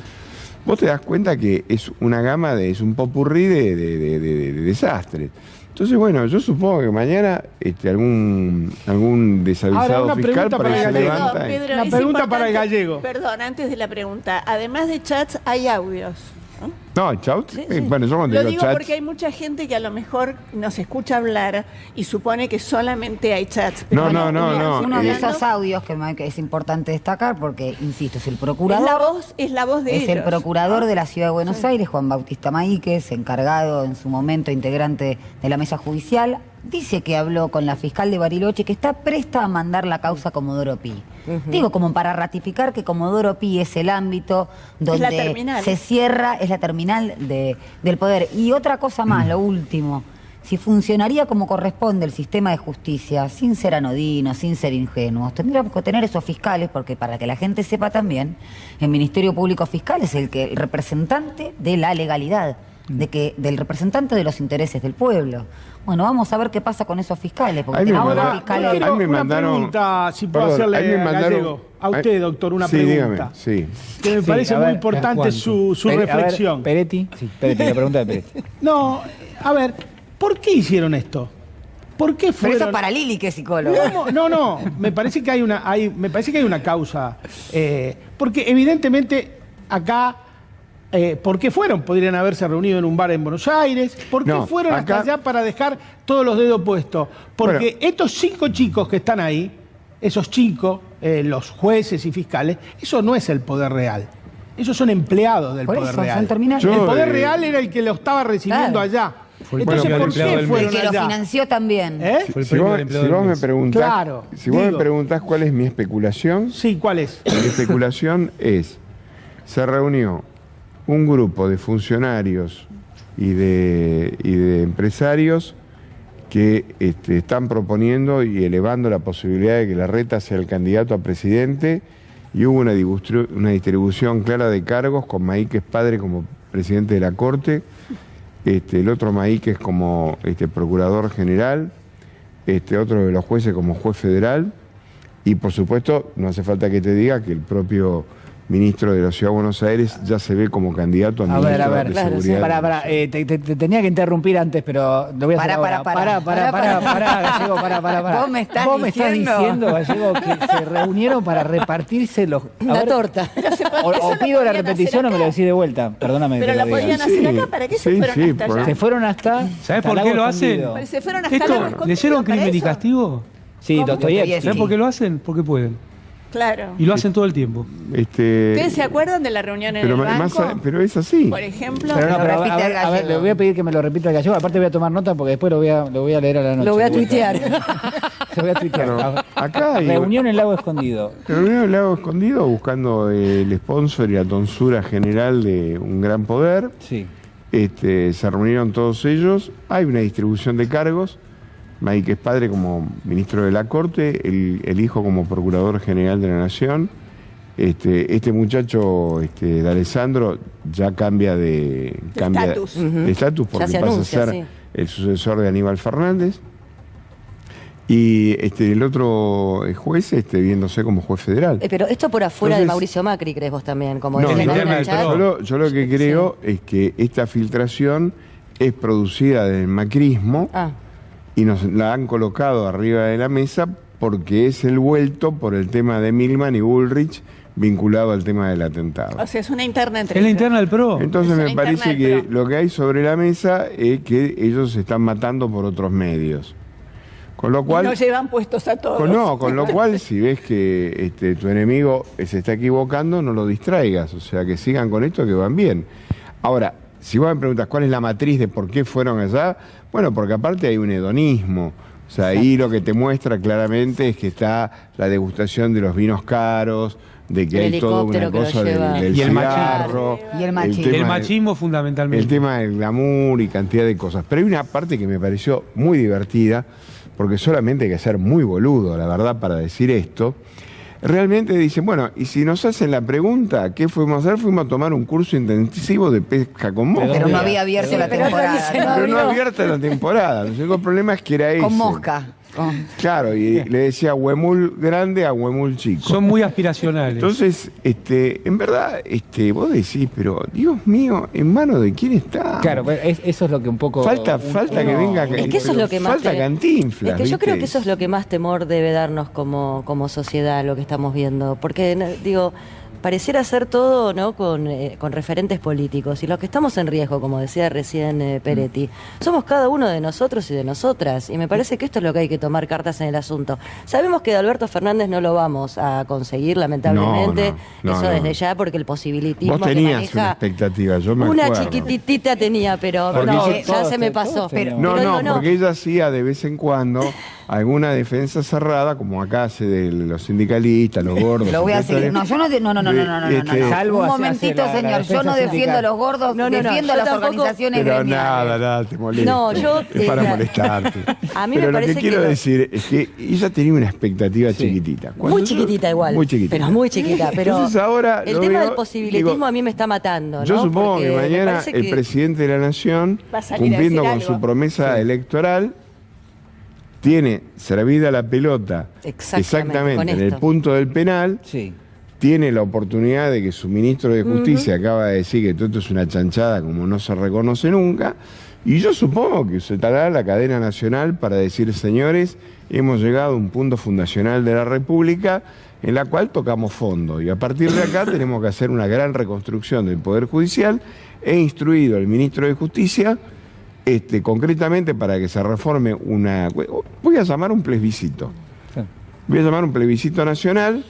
vos te das cuenta que es una gama es un popurrí de desastres. Entonces, bueno, yo supongo que mañana algún desavisado fiscal se levanta. Pedro, una pregunta para el gallego. Perdón, antes de la pregunta. Además de chats, hay audios. No, chats. Sí. Bueno, yo cuando lo digo chats, porque hay mucha gente que a lo mejor nos escucha hablar y supone que solamente hay chats. No. Uno de esos audios que es importante destacar porque, insisto, es el procurador. Es la voz de ellos. Es el procurador de la Ciudad de Buenos Aires, Juan Bautista Maíquez, encargado en su momento, integrante de la mesa judicial. Dice que habló con la fiscal de Bariloche que está presta a mandar la causa a Comodoro Pi. Digo, como para ratificar que Comodoro Pi es el ámbito donde se cierra, es la terminal del poder. Y otra cosa más, lo último. Si funcionaría como corresponde el sistema de justicia, sin ser anodinos, sin ser ingenuos, tendríamos que tener esos fiscales, porque para que la gente sepa también, el Ministerio Público Fiscal es el representante de la legalidad, del representante de los intereses del pueblo. Bueno, vamos a ver qué pasa con esos fiscales. Porque fiscales... Una pregunta, si puedo hacerle Gallego. A usted, doctor, una pregunta. Dígame, que me parece muy importante su reflexión. Peretti, la pregunta de Peretti. No, a ver, ¿por qué hicieron esto? ¿Por qué fueron? Pero eso es para Lili, que es psicóloga. No, me parece que hay una causa. Porque evidentemente acá... ¿por qué fueron? Podrían haberse reunido en un bar en Buenos Aires. ¿Por qué fueron hasta allá para dejar todos los dedos puestos? Porque estos 5 chicos que están ahí, esos chicos, los jueces y fiscales, eso no es el poder real. Esos son empleados del poder real. El poder real era el que lo estaba recibiendo allá. Entonces, ¿por qué fueron allá? El que lo financió también. Si vos me preguntás cuál es mi especulación. Sí, ¿cuál es? Mi especulación es, se reunió un grupo de funcionarios y de empresarios que están proponiendo y elevando la posibilidad de que Larreta sea el candidato a presidente, y hubo una distribución clara de cargos, con Maíquez padre como presidente de la Corte, el otro Maíquez como procurador general, otro de los jueces como juez federal, y por supuesto no hace falta que te diga que el propio ministro de la Ciudad de Buenos Aires ya se ve como candidato a ministro de Seguridad. Pará, te tenía que interrumpir antes, pero lo voy a hacer ahora. Pará, Gallego, pará. Vos me estás diciendo, Gallego, que se reunieron para repartirse los... La torta. O pido la repetición o me lo decís de vuelta, perdóname. Pero la podían hacer acá, ¿para qué se fueron hasta allá? Se fueron hasta... ¿Sabés por qué lo hacen? Se fueron hasta Lago Escondido. ¿Leyeron Crimen y Castigo? Sí, Dostoyevsky. ¿Sabés por qué lo hacen? Porque pueden. Claro. Y lo hacen todo el tiempo. ¿Ustedes se acuerdan de la reunión en el banco? Pero es así. Por ejemplo. Pero a ver, le voy a pedir que me lo repita el Gallego. Aparte voy a tomar nota porque después lo voy a leer a la noche. Lo voy a tuitear. Se voy a tuitear. Bueno, acá hay reunión en Lago Escondido. Reunión en Lago Escondido buscando el sponsor y la tonsura general de un gran poder. Sí. Se reunieron todos ellos. Hay una distribución de cargos. Maíquez padre como ministro de la Corte, el hijo como procurador general de la Nación. Este muchacho, de Alessandro, ya cambia de estatus porque pasa a ser el sucesor de Aníbal Fernández. Y el otro juez viéndose como juez federal. Pero esto por afuera de Mauricio Macri, ¿crees vos también? Como no, yo lo que creo es que esta filtración es producida del macrismo. Y nos la han colocado arriba de la mesa porque es el vuelto por el tema de Milman y Bullrich vinculado al tema del atentado. O sea, es una interna entre Es la interna del PRO. Entonces me parece que lo que hay sobre la mesa es que ellos se están matando por otros medios. Con lo cual, y no llevan puestos a todos. Con lo cual, si ves que tu enemigo se está equivocando, no lo distraigas. O sea, que sigan con esto, que van bien. Ahora, si vos me preguntas cuál es la matriz de por qué fueron allá, bueno, porque aparte hay un hedonismo. O sea, ahí lo que te muestra claramente es que está la degustación de los vinos caros, de que hay toda una cosa del cigarro. Y el machismo fundamentalmente. El tema del glamour y cantidad de cosas. Pero hay una parte que me pareció muy divertida, porque solamente hay que ser muy boludo, la verdad, para decir esto. Realmente dicen, bueno, y si nos hacen la pregunta, ¿qué fuimos a hacer? Fuimos a tomar un curso intensivo de pesca con mosca. Pero no había abierto la temporada. Pero no abierta la temporada. El único problema es que era ese. Con mosca. Claro, y le decía huemul grande a huemul chico. Son muy aspiracionales. Entonces, en verdad, vos decís, pero Dios mío, ¿en manos de quién está? Claro, eso es lo que un poco... Falta que venga... Es que eso es lo que más... Falta Cantinflas, es que yo creo que eso es lo que más temor debe darnos como sociedad, lo que estamos viendo. Porque, digo... Pareciera ser todo, ¿no? con referentes políticos. Y los que estamos en riesgo, como decía recién Peretti, somos cada uno de nosotros y de nosotras. Y me parece que esto es lo que hay que tomar cartas en el asunto. Sabemos que de Alberto Fernández no lo vamos a conseguir, lamentablemente. Eso desde ya, porque el posibilitismo vos tenías que maneja... una expectativa, yo me Una acuerdo. chiquitita tenía, pero ya se me pasó. Porque ella hacía de vez en cuando alguna defensa cerrada, como acá hace de los sindicalistas, los gordos. Lo voy a seguir. No, yo no. Salvo un momentito, señor. Yo no defiendo a los gordos, defiendo a las organizaciones gremiales. Nada, te molesta. No, es para molestarte. A mí pero me parece lo que quiero decir es que ella tenía una expectativa chiquitita. Muy chiquitita igual. Muy chiquitita. Pero muy chiquita. Pero entonces ahora el tema del posibilitismo a mí me está matando. Yo supongo que mañana el presidente de la Nación, cumpliendo con su promesa electoral, tiene servida la pelota exactamente en el punto del penal. Tiene la oportunidad de que su ministro de Justicia acaba de decir que todo esto es una chanchada como no se reconoce nunca, y yo supongo que se dará la cadena nacional para decir, señores, hemos llegado a un punto fundacional de la República en la cual tocamos fondo, y a partir de acá tenemos que hacer una gran reconstrucción del Poder Judicial. He instruido al ministro de Justicia concretamente para que se reforme voy a llamar un plebiscito. Voy a llamar un plebiscito nacional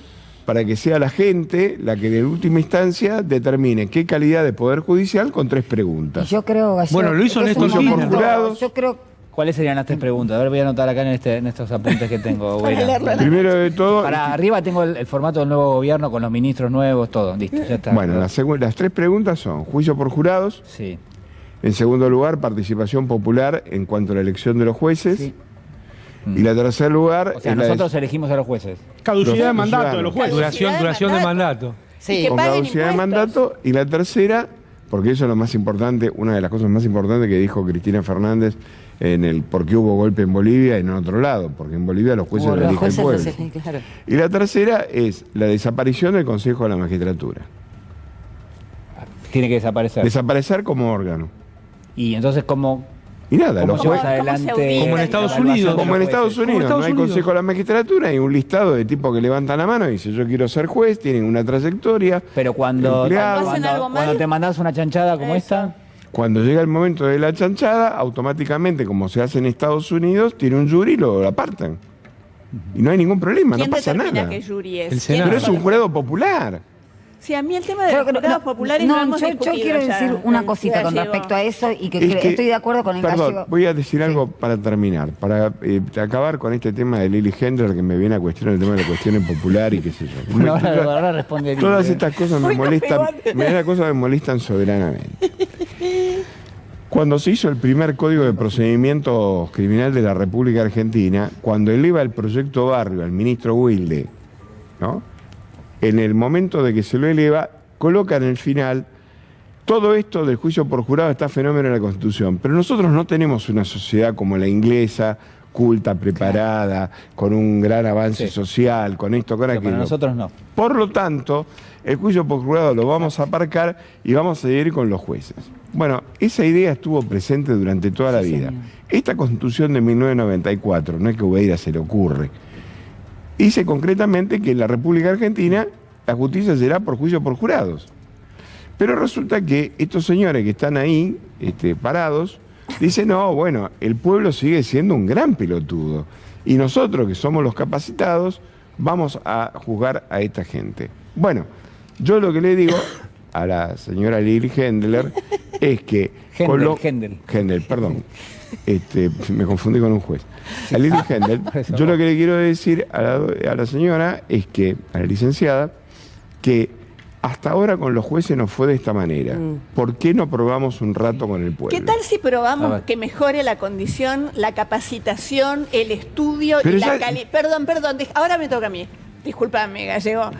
para que sea la gente la que en última instancia determine qué calidad de poder judicial con 3 preguntas. Y yo creo, Gallego, bueno, lo hizo Néstor Kirchner. Yo creo ¿Cuáles serían las 3 preguntas? A ver, voy a anotar acá en estos apuntes que tengo. Primero de todo... Para arriba tengo el formato del nuevo gobierno con los ministros nuevos, todo. Listo, ya está. Bueno, las 3 preguntas son juicio por jurados. Sí. En segundo lugar, participación popular en cuanto a la elección de los jueces. Sí. Y la tercer lugar... O sea, nosotros elegimos a los jueces. Caducidad de mandato de los jueces. Duración de mandato. Sí. Con caducidad de mandato. Y la tercera, porque eso es lo más importante, una de las cosas más importantes que dijo Cristina Fernández en el por qué hubo golpe en Bolivia y no en otro lado, porque en Bolivia los jueces lo elige el pueblo. Claro. Y la tercera es la desaparición del Consejo de la Magistratura. Tiene que desaparecer. Desaparecer como órgano. Y entonces, ¿cómo? Y nada, ¿Cómo los se jueces... va adelante? Como en Estados Unidos. Como en Estados Unidos, no hay Consejo de la Magistratura, hay un listado de tipos que levantan la mano y dicen yo quiero ser juez, tienen una trayectoria. Pero cuando te mandás una chanchada como esta... Cuando llega el momento de la chanchada, automáticamente, como se hace en Estados Unidos, tiene un jury y lo apartan. Y no hay ningún problema, no pasa nada. ¿Qué jury es? Pero es un jurado popular. Sí, a mí el tema de los jurados populares no hemos discutido. Yo quiero ya, decir una cosita con respecto a eso y que estoy de acuerdo con el gallego. Voy a decir algo para terminar, para acabar con este tema de Lili Hendler que me viene a cuestionar el tema de la cuestión popular y qué sé yo. Ahora responde todas estas cosas me molestan soberanamente. Cuando se hizo el primer Código de Procedimientos Criminal de la República Argentina, cuando eleva el proyecto Barrio al ministro Wilde, ¿no? En el momento de que se lo eleva, coloca en el final todo esto del juicio por jurado está fenómeno en la Constitución. Pero nosotros no tenemos una sociedad como la inglesa, culta, preparada, con un gran avance social, con esto, con aquello. Para nosotros no. Por lo tanto, el juicio por jurado lo vamos a aparcar y vamos a seguir con los jueces. Bueno, esa idea estuvo presente durante toda la vida. Señor. Esta Constitución de 1994, no es que a Ubeira se le ocurre, dice concretamente que en la República Argentina la justicia será por juicio por jurados. Pero resulta que estos señores que están ahí parados dicen, no, bueno, el pueblo sigue siendo un gran pelotudo y nosotros que somos los capacitados vamos a juzgar a esta gente. Bueno, yo lo que le digo a la señora Lili Hendler es que... Hendel, perdón. Me confundí con un juez. A Lili Hendel, yo lo que le quiero decir a la señora es que, a la licenciada, que hasta ahora con los jueces no fue de esta manera. ¿Por qué no probamos un rato con el pueblo? ¿Qué tal si probamos que mejore la condición, la capacitación, el estudio y la calidad? Perdón, ahora me toca a mí. Discúlpame, Gallego.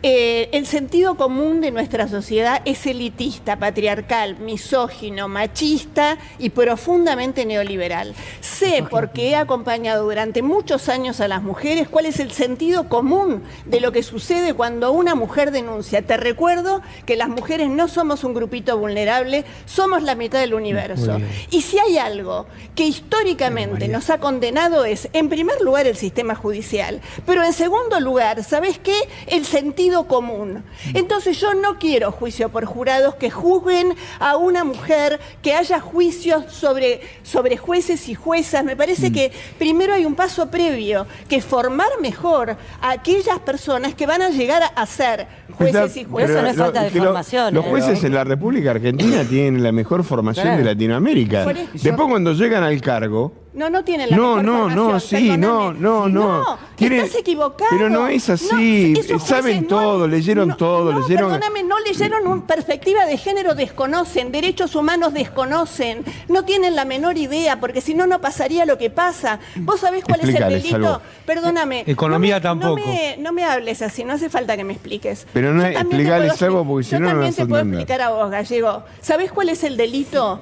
El sentido común de nuestra sociedad es elitista, patriarcal, misógino, machista y profundamente neoliberal. Sé, porque he acompañado durante muchos años a las mujeres, cuál es el sentido común de lo que sucede cuando una mujer denuncia. Te recuerdo que las mujeres no somos un grupito vulnerable, somos la mitad del universo. Y si hay algo que históricamente nos ha condenado es, en primer lugar, el sistema judicial, pero en segundo lugar, ¿sabés qué? El sentido común. Entonces yo no quiero juicio por jurados que juzguen a una mujer, que haya juicios sobre jueces y juezas. Me parece que primero hay un paso previo, que formar mejor a aquellas personas que van a llegar a ser jueces y juezas. Eso no es falta de formación. Los jueces en la República Argentina tienen la mejor formación de Latinoamérica. Después cuando llegan al cargo... No tienen la mejor formación. No. Estás equivocado. Pero no es así. Saben todo, leyeron todo. Perdóname, no leyeron una perspectiva de género, desconocen, derechos humanos desconocen, no tienen la menor idea, porque si no, no pasaría lo que pasa. ¿Vos sabés cuál es el delito? Algo. Perdóname. Economía tampoco. No me hables así, no hace falta que me expliques. Pero no explicarles algo porque si no, no vas a entender. Yo también te puedo explicar a vos, Gallego. ¿Sabés cuál es el delito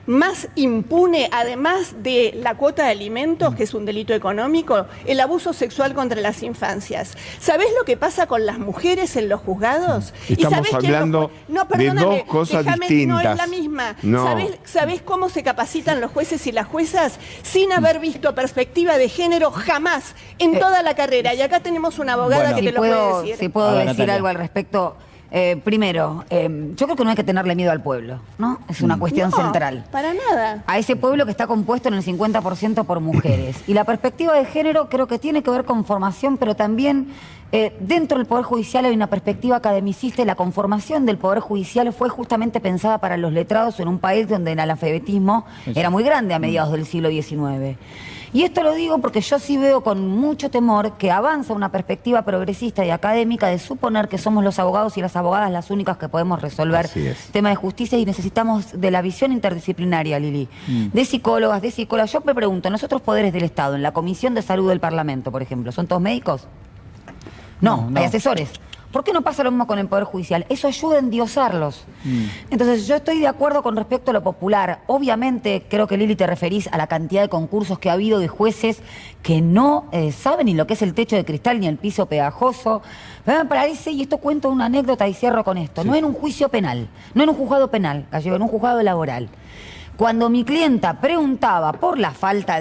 más impune, además de la cuota de alimentos, que es un delito económico? El abuso sexual contra las infancias. ¿Sabés lo que pasa con las mujeres en los juzgados? Estamos hablando de dos cosas distintas. No es la misma. No. ¿Sabés cómo se capacitan los jueces y las juezas? Sin haber visto perspectiva de género jamás en toda la carrera. Y acá tenemos una abogada que te lo puede decir. Si puedo decir algo al respecto. Primero, yo creo que no hay que tenerle miedo al pueblo, ¿no? Es una cuestión central. Para nada. A ese pueblo que está compuesto en el 50% por mujeres. Y la perspectiva de género creo que tiene que ver con formación, pero también dentro del Poder Judicial hay una perspectiva academicista y la conformación del Poder Judicial fue justamente pensada para los letrados en un país donde el analfabetismo era muy grande a mediados del siglo XIX. Y esto lo digo porque yo sí veo con mucho temor que avanza una perspectiva progresista y académica de suponer que somos los abogados y las abogadas las únicas que podemos resolver temas de justicia y necesitamos de la visión interdisciplinaria, Lili. De psicólogas, de psicólogas. Yo me pregunto, nosotros poderes del Estado, en la Comisión de Salud del Parlamento, por ejemplo, ¿son todos médicos? No, hay asesores. ¿Por qué no pasa lo mismo con el Poder Judicial? Eso ayuda a endiosarlos. Entonces, yo estoy de acuerdo con respecto a lo popular. Obviamente, creo que, Lili, te referís a la cantidad de concursos que ha habido de jueces que no saben ni lo que es el techo de cristal ni el piso pegajoso. Me parece, y esto cuento una anécdota y cierro con esto, no en un juicio penal, no en un juzgado penal, Gallego, en un juzgado laboral. Cuando mi clienta preguntaba por la falta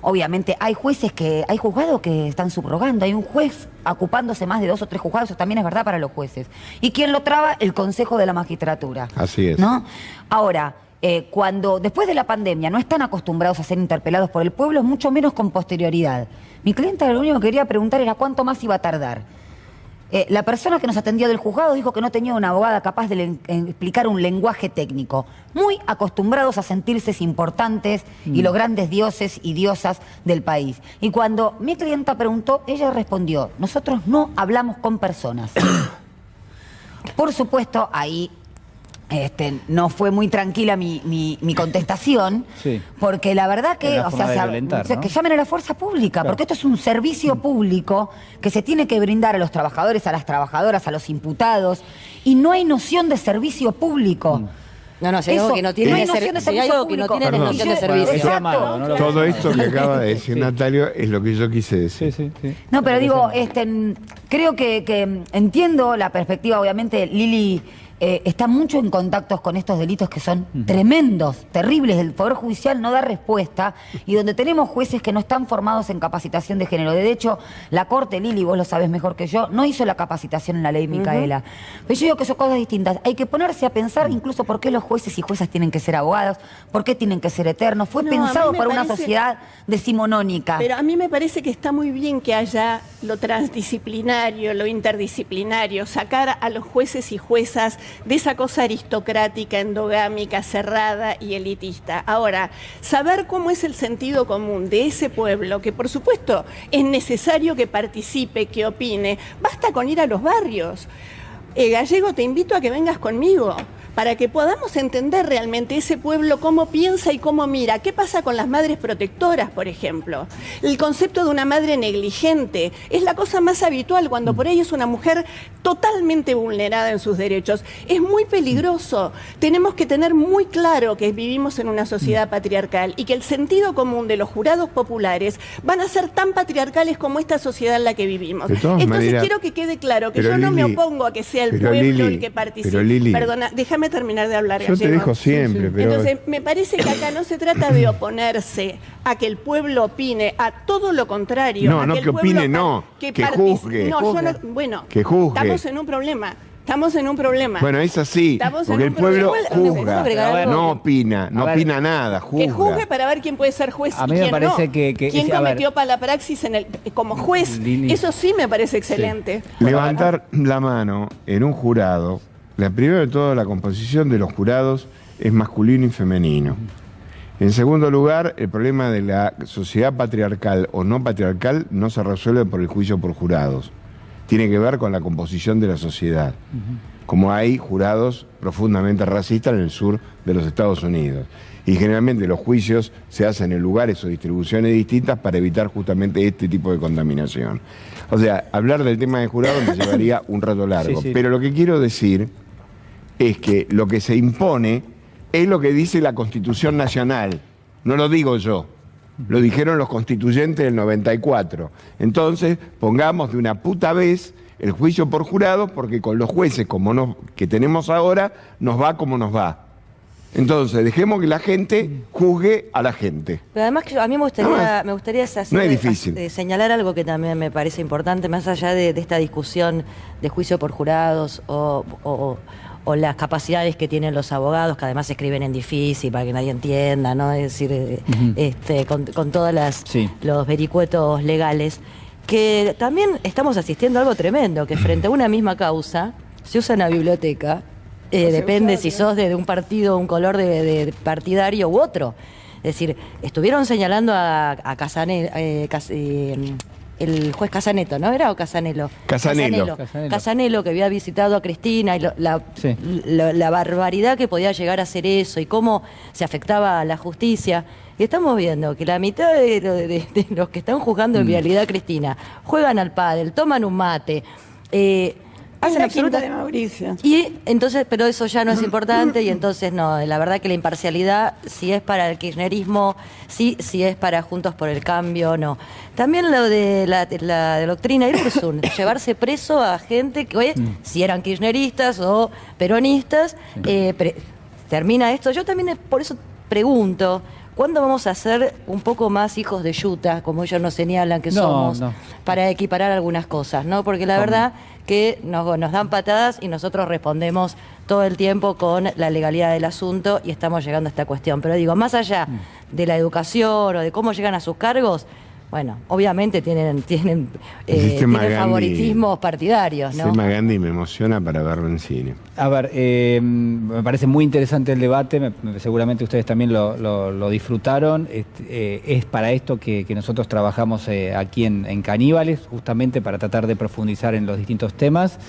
obviamente hay juzgados que están subrogando, hay un juez ocupándose más de 2 o 3 juzgados, eso también es verdad para los jueces. ¿Y quién lo traba? El Consejo de la Magistratura. Así es. ¿No? Ahora, cuando después de la pandemia no están acostumbrados a ser interpelados por el pueblo, mucho menos con posterioridad. Mi clienta lo único que quería preguntar era cuánto más iba a tardar. La persona que nos atendió del juzgado dijo que no tenía una abogada capaz de explicar un lenguaje técnico. Muy acostumbrados a sentirse importantes y los grandes dioses y diosas del país. Y cuando mi clienta preguntó, ella respondió, nosotros no hablamos con personas. Por supuesto, ahí no fue muy tranquila mi contestación, porque la verdad que, que llamen a la fuerza pública, porque esto es un servicio público que se tiene que brindar a los trabajadores, a las trabajadoras, a los imputados, y no hay noción de servicio público. No, si hay algo que no tiene noción de servicio. Todo esto que acaba de decir Natalio es lo que yo quise decir. No, pero digo, creo que entiendo la perspectiva, obviamente, Lili está mucho en contactos con estos delitos que son tremendos, terribles. El Poder Judicial no da respuesta y donde tenemos jueces que no están formados en capacitación de género. De hecho, la Corte, Lili, vos lo sabés mejor que yo, no hizo la capacitación en la ley Micaela. Pero yo digo que son cosas distintas. Hay que ponerse a pensar incluso por qué los jueces y juezas tienen que ser abogados, por qué tienen que ser eternos. Fue pensado para una sociedad decimonónica. Pero a mí me parece que está muy bien que haya lo transdisciplinario, lo interdisciplinario, sacar a los jueces y juezas de esa cosa aristocrática, endogámica, cerrada y elitista. Ahora, saber cómo es el sentido común de ese pueblo, que por supuesto es necesario que participe, que opine, basta con ir a los barrios. Gallego, te invito a que vengas conmigo para que podamos entender realmente ese pueblo cómo piensa y cómo mira. ¿Qué pasa con las madres protectoras, por ejemplo? El concepto de una madre negligente es la cosa más habitual cuando por ahí es una mujer totalmente vulnerada en sus derechos. Es muy peligroso. Tenemos que tener muy claro que vivimos en una sociedad patriarcal y que el sentido común de los jurados populares van a ser tan patriarcales como esta sociedad en la que vivimos. Entonces quiero que quede claro que yo no me opongo a que sea el pueblo el que participe. Perdona, déjame terminar de hablar, Gallego. Yo te dejo siempre, pero... Entonces, me parece que acá no se trata de oponerse a que el pueblo opine, a todo lo contrario. No, no que opine, no, que juzgue. Bueno, que juzgue. Estamos en un problema. Estamos en un problema. Bueno, es así, porque el pueblo juzga, no opina, no opina nada, juzga. Que juzgue para ver quién puede ser juez y quién no. Quién cometió palapraxis como juez. Eso sí me parece excelente. Levantar la mano en un jurado, primero de todo, la composición de los jurados es masculino y femenino. En segundo lugar, el problema de la sociedad patriarcal o no patriarcal no se resuelve por el juicio por jurados. Tiene que ver con la composición de la sociedad. Como hay jurados profundamente racistas en el sur de los Estados Unidos. Y generalmente los juicios se hacen en lugares o distribuciones distintas para evitar justamente este tipo de contaminación. O sea, hablar del tema de jurados me llevaría un rato largo. Pero lo que quiero decir es que lo que se impone es lo que dice la Constitución Nacional. No lo digo yo. Lo dijeron los constituyentes del 94. Entonces, pongamos de una puta vez el juicio por jurado, porque con los jueces que tenemos ahora, nos va como nos va. Entonces, dejemos que la gente juzgue a la gente. Pero además que a mí me gustaría no es difícil. Señalar algo que también me parece importante, más allá de esta discusión de juicio por jurados o las capacidades que tienen los abogados, que además escriben en difícil para que nadie entienda, ¿no? Es decir, con todos los vericuetos legales, que también estamos asistiendo a algo tremendo, que frente a una misma causa se usa una biblioteca, depende si sos de un partido, un color de partidario u otro. Es decir, estuvieron señalando a Casanelo, el juez Casaneto, ¿no era? ¿O Casanelo? Casanelo, que había visitado a Cristina y la barbaridad que podía llegar a ser eso y cómo se afectaba a la justicia. Y estamos viendo que la mitad de los que están juzgando en vialidad a Cristina juegan al pádel, toman un mate, hacen la absoluta quinta de Mauricio. Y entonces, pero eso ya no es importante y entonces no, la verdad que la imparcialidad, si es para el kirchnerismo, sí, si es para Juntos por el Cambio, no. También lo de la doctrina Irurzun, llevarse preso a gente que, si eran kirchneristas o peronistas, termina esto. Yo también por eso pregunto, ¿cuándo vamos a ser un poco más hijos de yuta, como ellos nos señalan que somos, para equiparar algunas cosas, ¿no? Porque la verdad que nos dan patadas y nosotros respondemos todo el tiempo con la legalidad del asunto y estamos llegando a esta cuestión. Pero digo, más allá de la educación o de cómo llegan a sus cargos, bueno, obviamente tienen favoritismos partidarios, ¿no? El sistema Gandhi me emociona para verlo en cine. A ver, me parece muy interesante el debate, seguramente ustedes también lo disfrutaron. Es para esto que nosotros trabajamos aquí en Caníbales, justamente para tratar de profundizar en los distintos temas.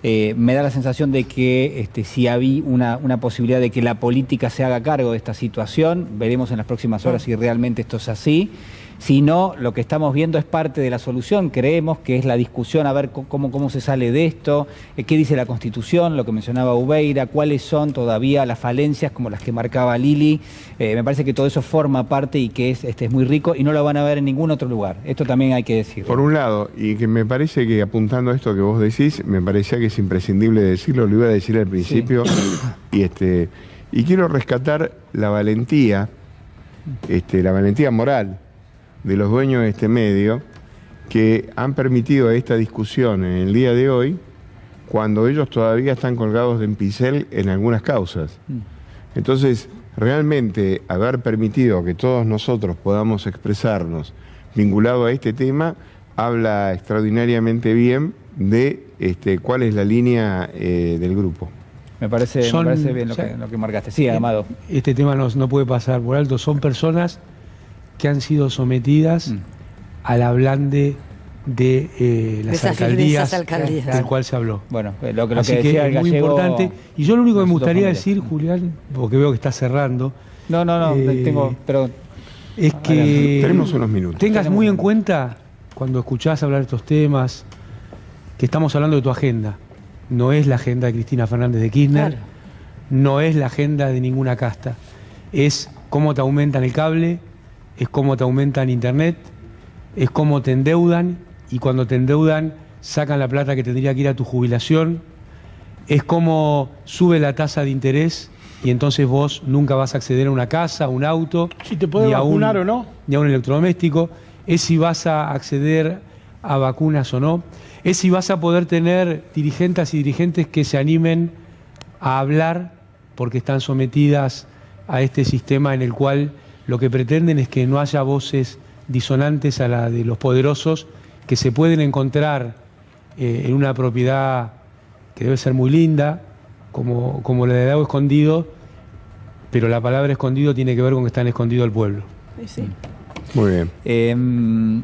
Me da la sensación de que si había una posibilidad de que la política se haga cargo de esta situación. Veremos en las próximas horas si realmente esto es así. Si no, lo que estamos viendo es parte de la solución, creemos que es la discusión a ver cómo se sale de esto, qué dice la Constitución, lo que mencionaba Ubeira, cuáles son todavía las falencias como las que marcaba Lili. Me parece que todo eso forma parte y que es muy rico y no lo van a ver en ningún otro lugar. Esto también hay que decirlo. Por un lado, y que me parece que apuntando a esto que vos decís, me parecía que es imprescindible decirlo, lo iba a decir al principio, y quiero rescatar la valentía moral de los dueños de este medio que han permitido esta discusión en el día de hoy cuando ellos todavía están colgados de pincel en algunas causas. Entonces, realmente haber permitido que todos nosotros podamos expresarnos vinculado a este tema habla extraordinariamente bien de cuál es la línea del grupo. Me parece bien lo que marcaste. Sí, Amado. Este tema no puede pasar por alto. Son personas que han sido sometidas al ablande de las alcaldías del cual se habló. Bueno, lo que Así decía que es muy importante. Y yo lo único que me gustaría decir, Julián, porque veo que está cerrando. pero es que tenemos unos minutos. Tengas muy en cuenta cuando escuchás hablar de estos temas que estamos hablando de tu agenda. No es la agenda de Cristina Fernández de Kirchner, no es la agenda de ninguna casta. Es cómo te aumentan el cable, es cómo te aumentan internet, es cómo te endeudan y cuando te endeudan sacan la plata que tendría que ir a tu jubilación, es cómo sube la tasa de interés y entonces vos nunca vas a acceder a una casa, a un auto, si te puede vacunar o no, ni a un electrodoméstico, es si vas a acceder a vacunas o no, es si vas a poder tener dirigentes y dirigentes que se animen a hablar porque están sometidas a este sistema en el cual lo que pretenden es que no haya voces disonantes a la de los poderosos que se pueden encontrar en una propiedad que debe ser muy linda, como la de Lago Escondido, pero la palabra escondido tiene que ver con que están escondido el pueblo. Sí. Muy bien.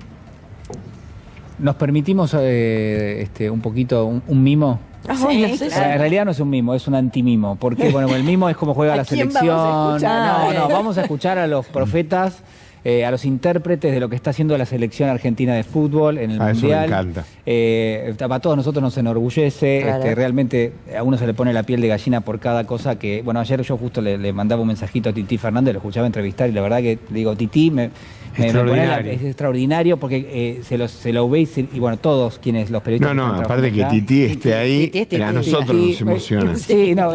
¿Nos permitimos un poquito un mimo? Sí, claro. En realidad no es un mimo, es un antimimo. Porque el mimo es como juega la selección. Vamos a escuchar a los profetas, a los intérpretes de lo que está haciendo la selección argentina de fútbol en el Mundial. Eso me encanta. A todos nosotros nos enorgullece. Claro. Realmente a uno se le pone la piel de gallina por cada cosa que... Bueno, ayer yo justo le mandaba un mensajito a Tití Fernández, lo escuchaba entrevistar y la verdad que le digo, Tití, Es extraordinario porque se lo ve y bueno, todos quienes los periodistas... No, aparte que Tití esté ahí, a nosotros nos emociona. Sí, no,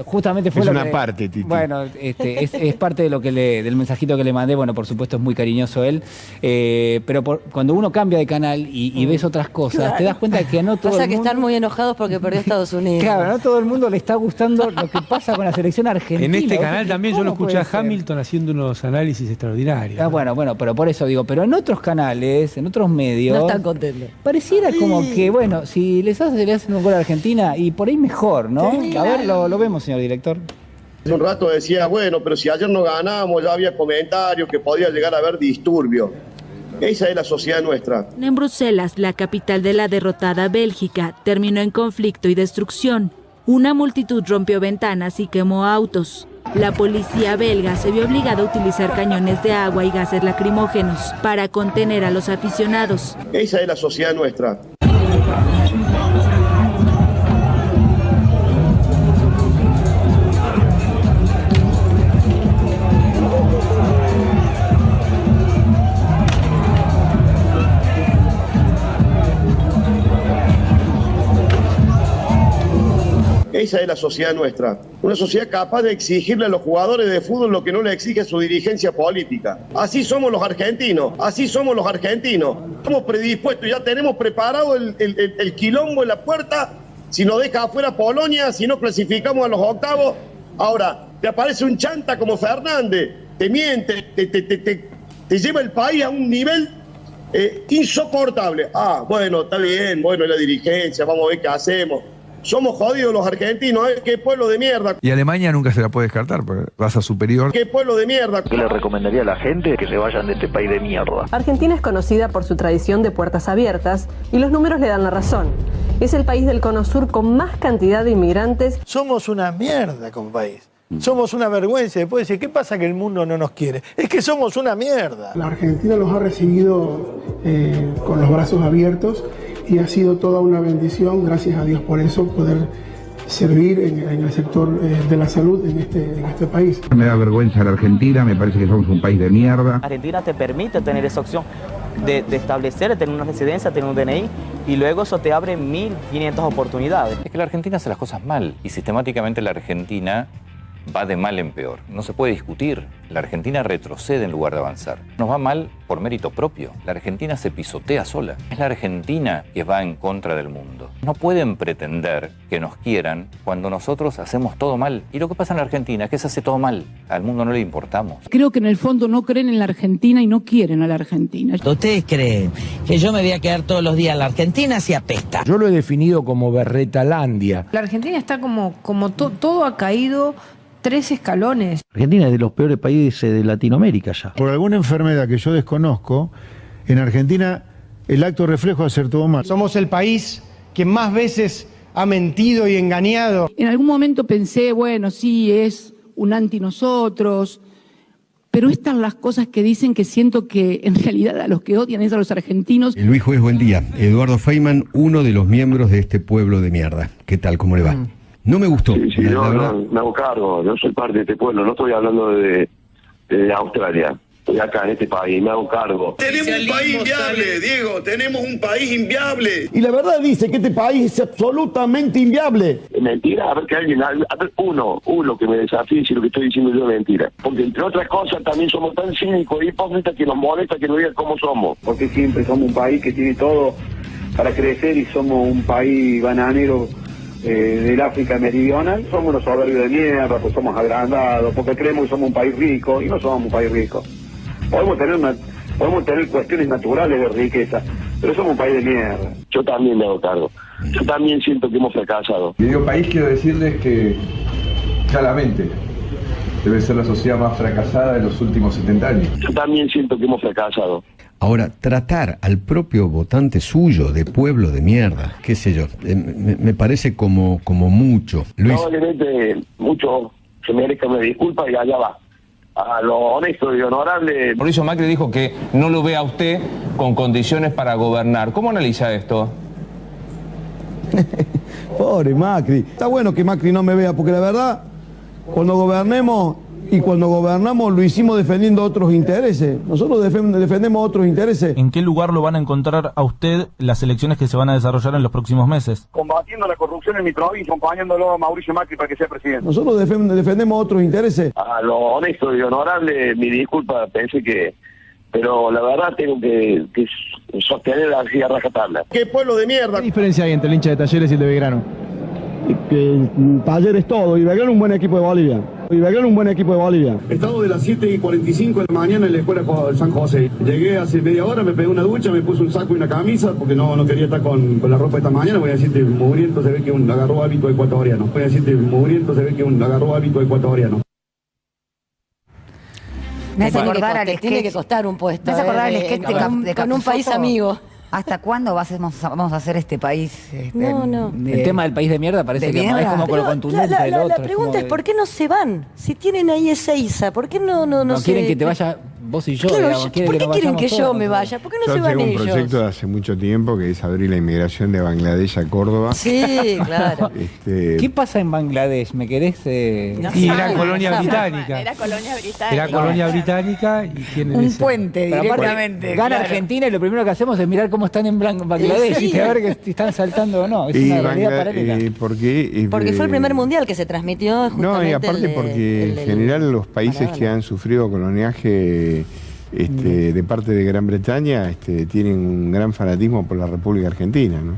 justamente fue es lo una que... parte, Tití. Bueno, es parte de lo que del mensajito que le mandé. Bueno, por supuesto es muy cariñoso él, pero cuando uno cambia de canal y ves otras cosas, te das cuenta de que no todo Pasa el que mundo... están muy enojados porque perdió Estados Unidos. Claro, no todo el mundo le está gustando lo que pasa con la selección argentina. En este canal también yo lo escuché a Hamilton haciendo unos análisis extraordinarios. Bueno, pero por eso digo, pero en otros canales, en otros medios... No están contentos. Pareciera como que, bueno, si le hacen un gol a Argentina, y por ahí mejor, ¿no? Sí, a ver, lo vemos, señor director. Hace un rato decía, bueno, pero si ayer no ganamos, ya había comentarios que podía llegar a haber disturbio. Esa es la sociedad nuestra. En Bruselas, la capital de la derrotada Bélgica, terminó en conflicto y destrucción. Una multitud rompió ventanas y quemó autos. La policía belga se vio obligada a utilizar cañones de agua y gases lacrimógenos para contener a los aficionados. Esa es la sociedad nuestra. Esa es la sociedad nuestra. Una sociedad capaz de exigirle a los jugadores de fútbol lo que no le exige su dirigencia política. Así somos los argentinos, así somos los argentinos. Estamos predispuestos, ya tenemos preparado el quilombo en la puerta. Si nos deja afuera Polonia, si no clasificamos a los octavos. Ahora, te aparece un chanta como Fernández, te miente, te lleva el país a un nivel insoportable. Bueno, está bien, bueno, la dirigencia, vamos a ver qué hacemos. Somos jodidos los argentinos, qué pueblo de mierda. Y Alemania nunca se la puede descartar, porque raza superior. Qué pueblo de mierda. Yo le recomendaría a la gente que se vayan de este país de mierda. Argentina es conocida por su tradición de puertas abiertas y los números le dan la razón. Es el país del Cono Sur con más cantidad de inmigrantes. Somos una mierda como país. Somos una vergüenza. Después decir, ¿qué pasa que el mundo no nos quiere? Es que somos una mierda. La Argentina los ha recibido con los brazos abiertos y ha sido toda una bendición, gracias a Dios por eso, poder servir en el sector de la salud en este país. Me da vergüenza la Argentina, me parece que somos un país de mierda. Argentina te permite tener esa opción de establecer, de tener una residencia, tener un DNI, y luego eso te abre 1.500 oportunidades. Es que la Argentina hace las cosas mal y sistemáticamente la Argentina va de mal en peor. No se puede discutir. La Argentina retrocede en lugar de avanzar. Nos va mal por mérito propio. La Argentina se pisotea sola. Es la Argentina que va en contra del mundo. No pueden pretender que nos quieran cuando nosotros hacemos todo mal. Y lo que pasa en la Argentina es que se hace todo mal. Al mundo no le importamos. Creo que en el fondo no creen en la Argentina y no quieren a la Argentina. ¿Ustedes creen que yo me voy a quedar todos los días en la Argentina si apesta? Yo lo he definido como Berretalandia. La Argentina está como todo ha caído 3 escalones. Argentina es de los peores países de Latinoamérica ya. Por alguna enfermedad que yo desconozco, en Argentina el acto reflejo de hacer todo mal. Somos el país que más veces ha mentido y engañado. En algún momento pensé, bueno, sí, es un anti nosotros, pero estas las cosas que dicen que siento que en realidad a los que odian es a los argentinos. Luis Juez, buen día. Eduardo Feynman, uno de los miembros de este pueblo de mierda. ¿Qué tal? ¿Cómo le va? No me gustó. Sí, me hago cargo, yo soy parte de este pueblo, no estoy hablando de Australia. Estoy acá en este país, me hago cargo. Tenemos un país inviable, Diego, tenemos un país inviable. Y la verdad dice que este país es absolutamente inviable. Mentira, a ver que alguien, uno que me desafíe si lo que estoy diciendo yo es mentira. Porque entre otras cosas también somos tan cínicos e hipócritas que nos molesta que nos digan cómo somos. Porque siempre somos un país que tiene todo para crecer y somos un país bananero del África meridional. Somos unos soberbios de mierda, pues somos agrandados, porque creemos que somos un país rico y no somos un país rico. Podemos tener cuestiones naturales de riqueza, pero somos un país de mierda. Yo también me hago cargo. Yo también siento que hemos fracasado. Y digo país, quiero decirles que claramente debe ser la sociedad más fracasada de los últimos 70 años. Yo también siento que hemos fracasado. Ahora, tratar al propio votante suyo de pueblo de mierda, qué sé yo, me parece como mucho. Luis. Probablemente mucho se merezca una disculpa y allá va. A lo honesto y honorable. Mauricio Macri dijo que no lo ve a usted con condiciones para gobernar. ¿Cómo analiza esto? Pobre Macri. Está bueno que Macri no me vea, porque la verdad, cuando gobernemos y cuando gobernamos lo hicimos defendiendo otros intereses. Nosotros defendemos otros intereses. ¿En qué lugar lo van a encontrar a usted las elecciones que se van a desarrollar en los próximos meses? Combatiendo la corrupción en mi provincia, acompañándolo a Mauricio Macri para que sea presidente. Nosotros defendemos otros intereses. A lo honesto y honorable, mi disculpa, pensé que... Pero la verdad tengo que sostener así a rajatabla. ¡Qué pueblo de mierda! ¿Qué diferencia hay entre el hincha de Talleres y el de Belgrano? Que Talleres todo, y Belgrano un buen equipo de Bolivia. Estamos de las 7:45 de la mañana en la escuela San José. Llegué hace media hora, me pegué una ducha, me puse un saco y una camisa, porque no quería estar con la ropa esta mañana. Voy a decirte, mugriento se ve que agarró hábito ecuatoriano. Me hace acordar tiene que costar un puesto. ¿Me hace acordar el sketch con un país amigo? ¿Hasta cuándo vamos a hacer este país? No. El tema del país de mierda parece que es como con lo contundente del otro. La pregunta es ¿por qué no se van? Si tienen ahí esa Isa, ¿por qué no quieren que te vaya vos y yo? Claro, digamos, ¿por qué quieren que yo me vaya? ¿Por qué no se van ellos? Yo tengo un proyecto de hace mucho tiempo que es abrir la inmigración de Bangladesh a Córdoba. Sí, claro. ¿Qué pasa en Bangladesh? ¿Me querés? Era colonia británica. Era colonia británica y tienen un puente directamente. Gana Argentina y lo primero que hacemos es mirar cómo están en Bangladesh y a ver si están saltando o no. Es una realidad paralela. Porque fue el primer mundial que se transmitió justamente. No, y aparte porque en general los países que han sufrido coloniaje de parte de Gran Bretaña tienen un gran fanatismo por la República Argentina, ¿no?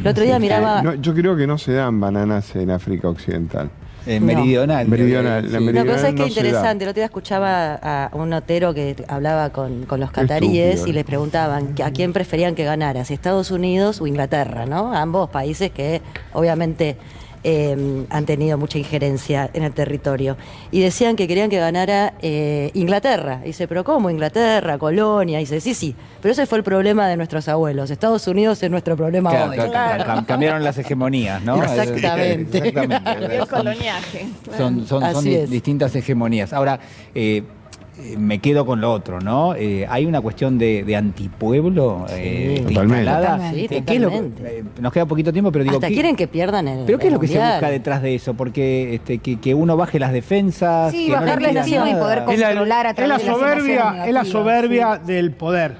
El otro día miraba... yo creo que no se dan bananas en África Occidental. Meridional. La meridional pero ¿sabes qué no interesante? El otro día escuchaba a un notero que hablaba con los cataríes y les preguntaban a quién preferían que ganara, si Estados Unidos o Inglaterra, ¿no? Ambos países que obviamente han tenido mucha injerencia en el territorio. Y decían que querían que ganara Inglaterra. Y dice, ¿pero cómo Inglaterra, colonia? Y dice, sí, pero ese fue el problema de nuestros abuelos. Estados Unidos es nuestro problema hoy. Claro. Cambiaron las hegemonías, ¿no? Exactamente. El coloniaje. Son distintas hegemonías. Ahora, me quedo con lo otro, ¿no? Hay una cuestión de antipueblo instalada. Sí, ¿Qué es nos queda poquito tiempo, pero digo... Hasta quieren que pierdan el ¿Pero qué es lo que mundial? se busca detrás de eso? Porque que uno baje las defensas... Sí, bajar la estación y poder controlar a través de Es la soberbia del poder.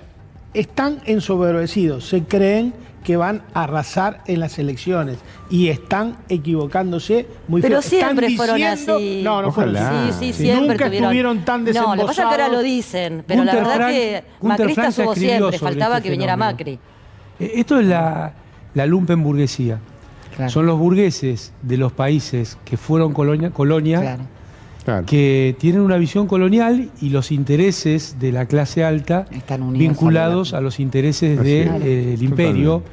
Están ensoberbecidos, se creen que van a arrasar en las elecciones y están equivocándose muy Pero feo. siempre fueron así. No fueron así. Sí, siempre nunca estuvieron tan desembosados. No, lo que pasa es que ahora lo dicen, pero la verdad que Macrista estuvo siempre, faltaba que viniera Macri. Esto es la lumpenburguesía. Claro. Son los burgueses de los países que fueron colonia, claro, que tienen una visión colonial y los intereses de la clase alta están vinculados a los intereses del imperio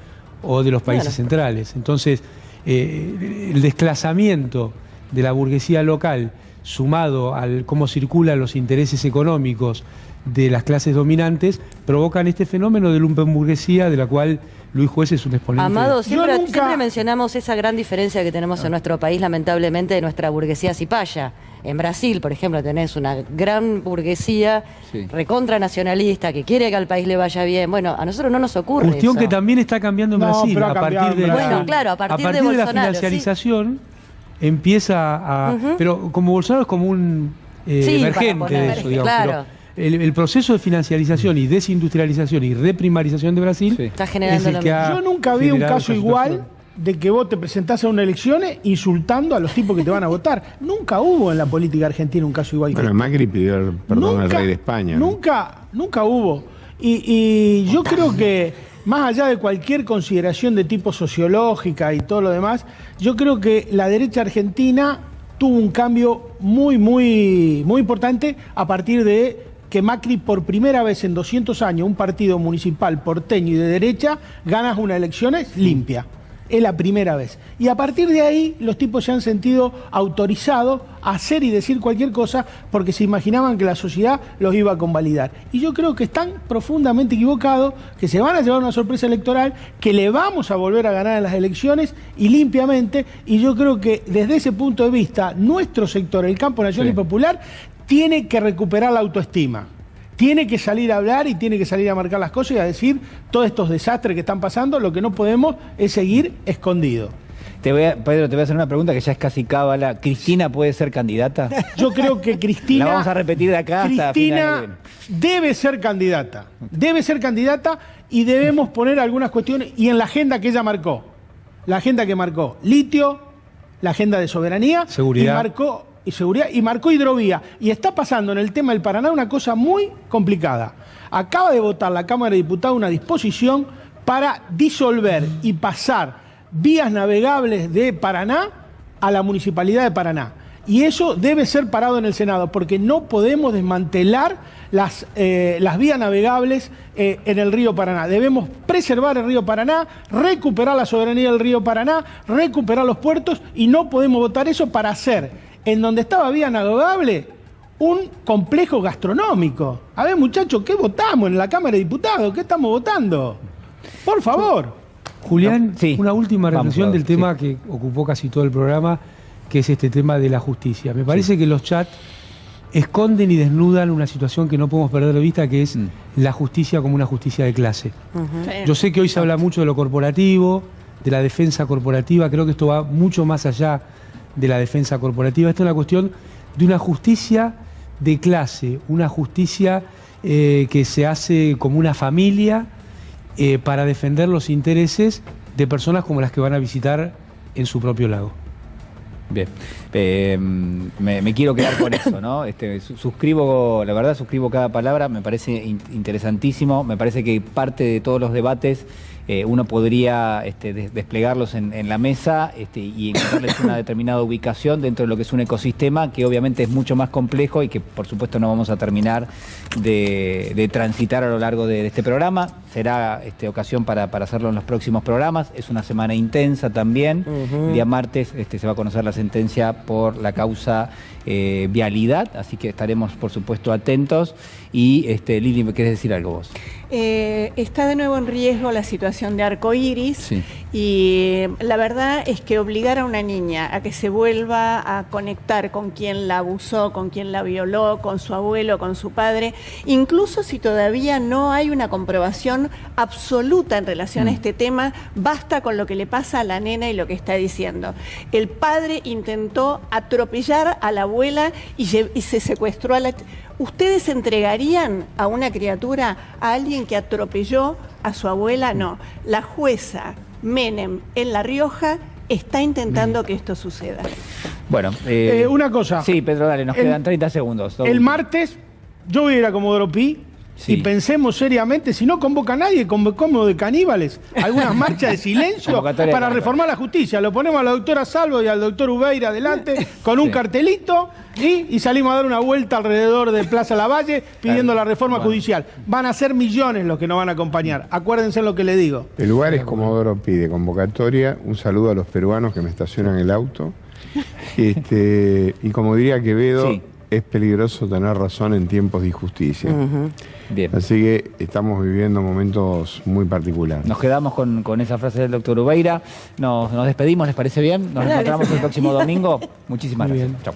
o de los países centrales. Entonces, el desplazamiento de la burguesía local sumado al cómo circulan los intereses económicos de las clases dominantes provocan este fenómeno de lumpenburguesía de la cual Luis Juez es un exponente. Amado, siempre mencionamos esa gran diferencia que tenemos en nuestro país, lamentablemente, de nuestra burguesía cipaya. En Brasil, por ejemplo, tenés una gran burguesía recontra nacionalista que quiere que al país le vaya bien. Bueno, a nosotros no nos ocurre cuestión eso. Que también está cambiando en Brasil. A partir de la financiarización empieza a... Pero como Bolsonaro es como un emergente de eso, digamos. Claro. Pero el proceso de financiarización y desindustrialización y reprimarización de Brasil está generando es el que Yo nunca vi un caso igual de que vos te presentás a una elección insultando a los tipos que te van a votar. Nunca hubo en la política argentina un caso igual. Bueno, Macri pidió perdón al rey de España. Nunca hubo. Y yo creo que, más allá de cualquier consideración de tipo sociológica y todo lo demás, yo creo que la derecha argentina tuvo un cambio muy importante a partir de que Macri por primera vez en 200 años, un partido municipal porteño y de derecha, ganas unas elecciones limpia. Es la primera vez. Y a partir de ahí los tipos se han sentido autorizados a hacer y decir cualquier cosa porque se imaginaban que la sociedad los iba a convalidar. Y yo creo que están profundamente equivocados, que se van a llevar una sorpresa electoral, que le vamos a volver a ganar en las elecciones y limpiamente. Y yo creo que desde ese punto de vista, nuestro sector, el campo nacional y popular, tiene que recuperar la autoestima. Tiene que salir a hablar y tiene que salir a marcar las cosas y a decir todos estos desastres que están pasando. Lo que no podemos es seguir escondidos. Pedro, te voy a hacer una pregunta que ya es casi cábala. ¿Cristina puede ser candidata? Yo creo que Cristina... La vamos a repetir de acá hasta Cristina debe ser candidata. Debe ser candidata y debemos poner algunas cuestiones y en la agenda que ella marcó. La agenda que marcó litio, la agenda de soberanía, seguridad. Y marcó hidrovía. Y está pasando en el tema del Paraná una cosa muy complicada. Acaba de votar la Cámara de Diputados una disposición para disolver y pasar vías navegables de Paraná a la Municipalidad de Paraná. Y eso debe ser parado en el Senado, porque no podemos desmantelar las vías navegables en el río Paraná. Debemos preservar el río Paraná, recuperar la soberanía del río Paraná, recuperar los puertos, y no podemos votar eso para hacer, en donde estaba vía navegable, un complejo gastronómico. A ver, muchachos, ¿qué votamos en la Cámara de Diputados? ¿Qué estamos votando? Por favor. Julián, una última reflexión del tema que ocupó casi todo el programa, que es este tema de la justicia. Me parece que los chats esconden y desnudan una situación que no podemos perder de vista, que es la justicia como una justicia de clase. Yo sé que hoy se habla mucho de lo corporativo, de la defensa corporativa. Creo que esto va mucho más allá de la defensa corporativa. Esto es una cuestión de una justicia de clase, una justicia que se hace como una familia para defender los intereses de personas como las que van a visitar en su propio lago. Bien, me quiero quedar con eso, ¿no? Suscribo, la verdad, suscribo cada palabra, me parece interesantísimo, me parece que parte de todos los debates uno podría desplegarlos en la mesa y encontrarles una determinada ubicación dentro de lo que es un ecosistema que obviamente es mucho más complejo y que por supuesto no vamos a terminar de transitar a lo largo de este programa. Será ocasión para hacerlo en los próximos programas. Es una semana intensa también. El día martes se va a conocer la sentencia por la causa vialidad, así que estaremos por supuesto atentos. Y Lili, ¿me querés decir algo vos? Está de nuevo en riesgo la situación de Arcoiris, y la verdad es que obligar a una niña a que se vuelva a conectar con quien la abusó, con quien la violó, con su abuelo, con su padre, incluso si todavía no hay una comprobación absoluta en relación a este tema, basta con lo que le pasa a la nena y lo que está diciendo. El padre intentó atropellar a la abuela y se secuestró a la... ¿Ustedes entregarían a una criatura a alguien que atropelló a su abuela? No. La jueza Menem en La Rioja está intentando que esto suceda. Bueno, una cosa. Sí, Pedro, dale, nos quedan 30 segundos. El martes yo voy a ir a Comodoro Pi. Y pensemos seriamente, si no convoca a nadie, convocamos de caníbales, algunas marchas de silencio para reformar la justicia. Lo ponemos a la doctora Salvo y al doctor Ubeira adelante con un cartelito y salimos a dar una vuelta alrededor de Plaza Lavalle pidiendo la reforma judicial. Van a ser millones los que nos van a acompañar. Acuérdense lo que le digo. El lugar es Comodoro Pi de convocatoria. Un saludo a los peruanos que me estacionan el auto. Y como diría Quevedo, es peligroso tener razón en tiempos de injusticia. Bien. Así que estamos viviendo momentos muy particulares. Nos quedamos con esa frase del doctor Ubeira. Nos despedimos, ¿les parece bien? Nos encontramos el próximo domingo. Muchísimas gracias. Chao.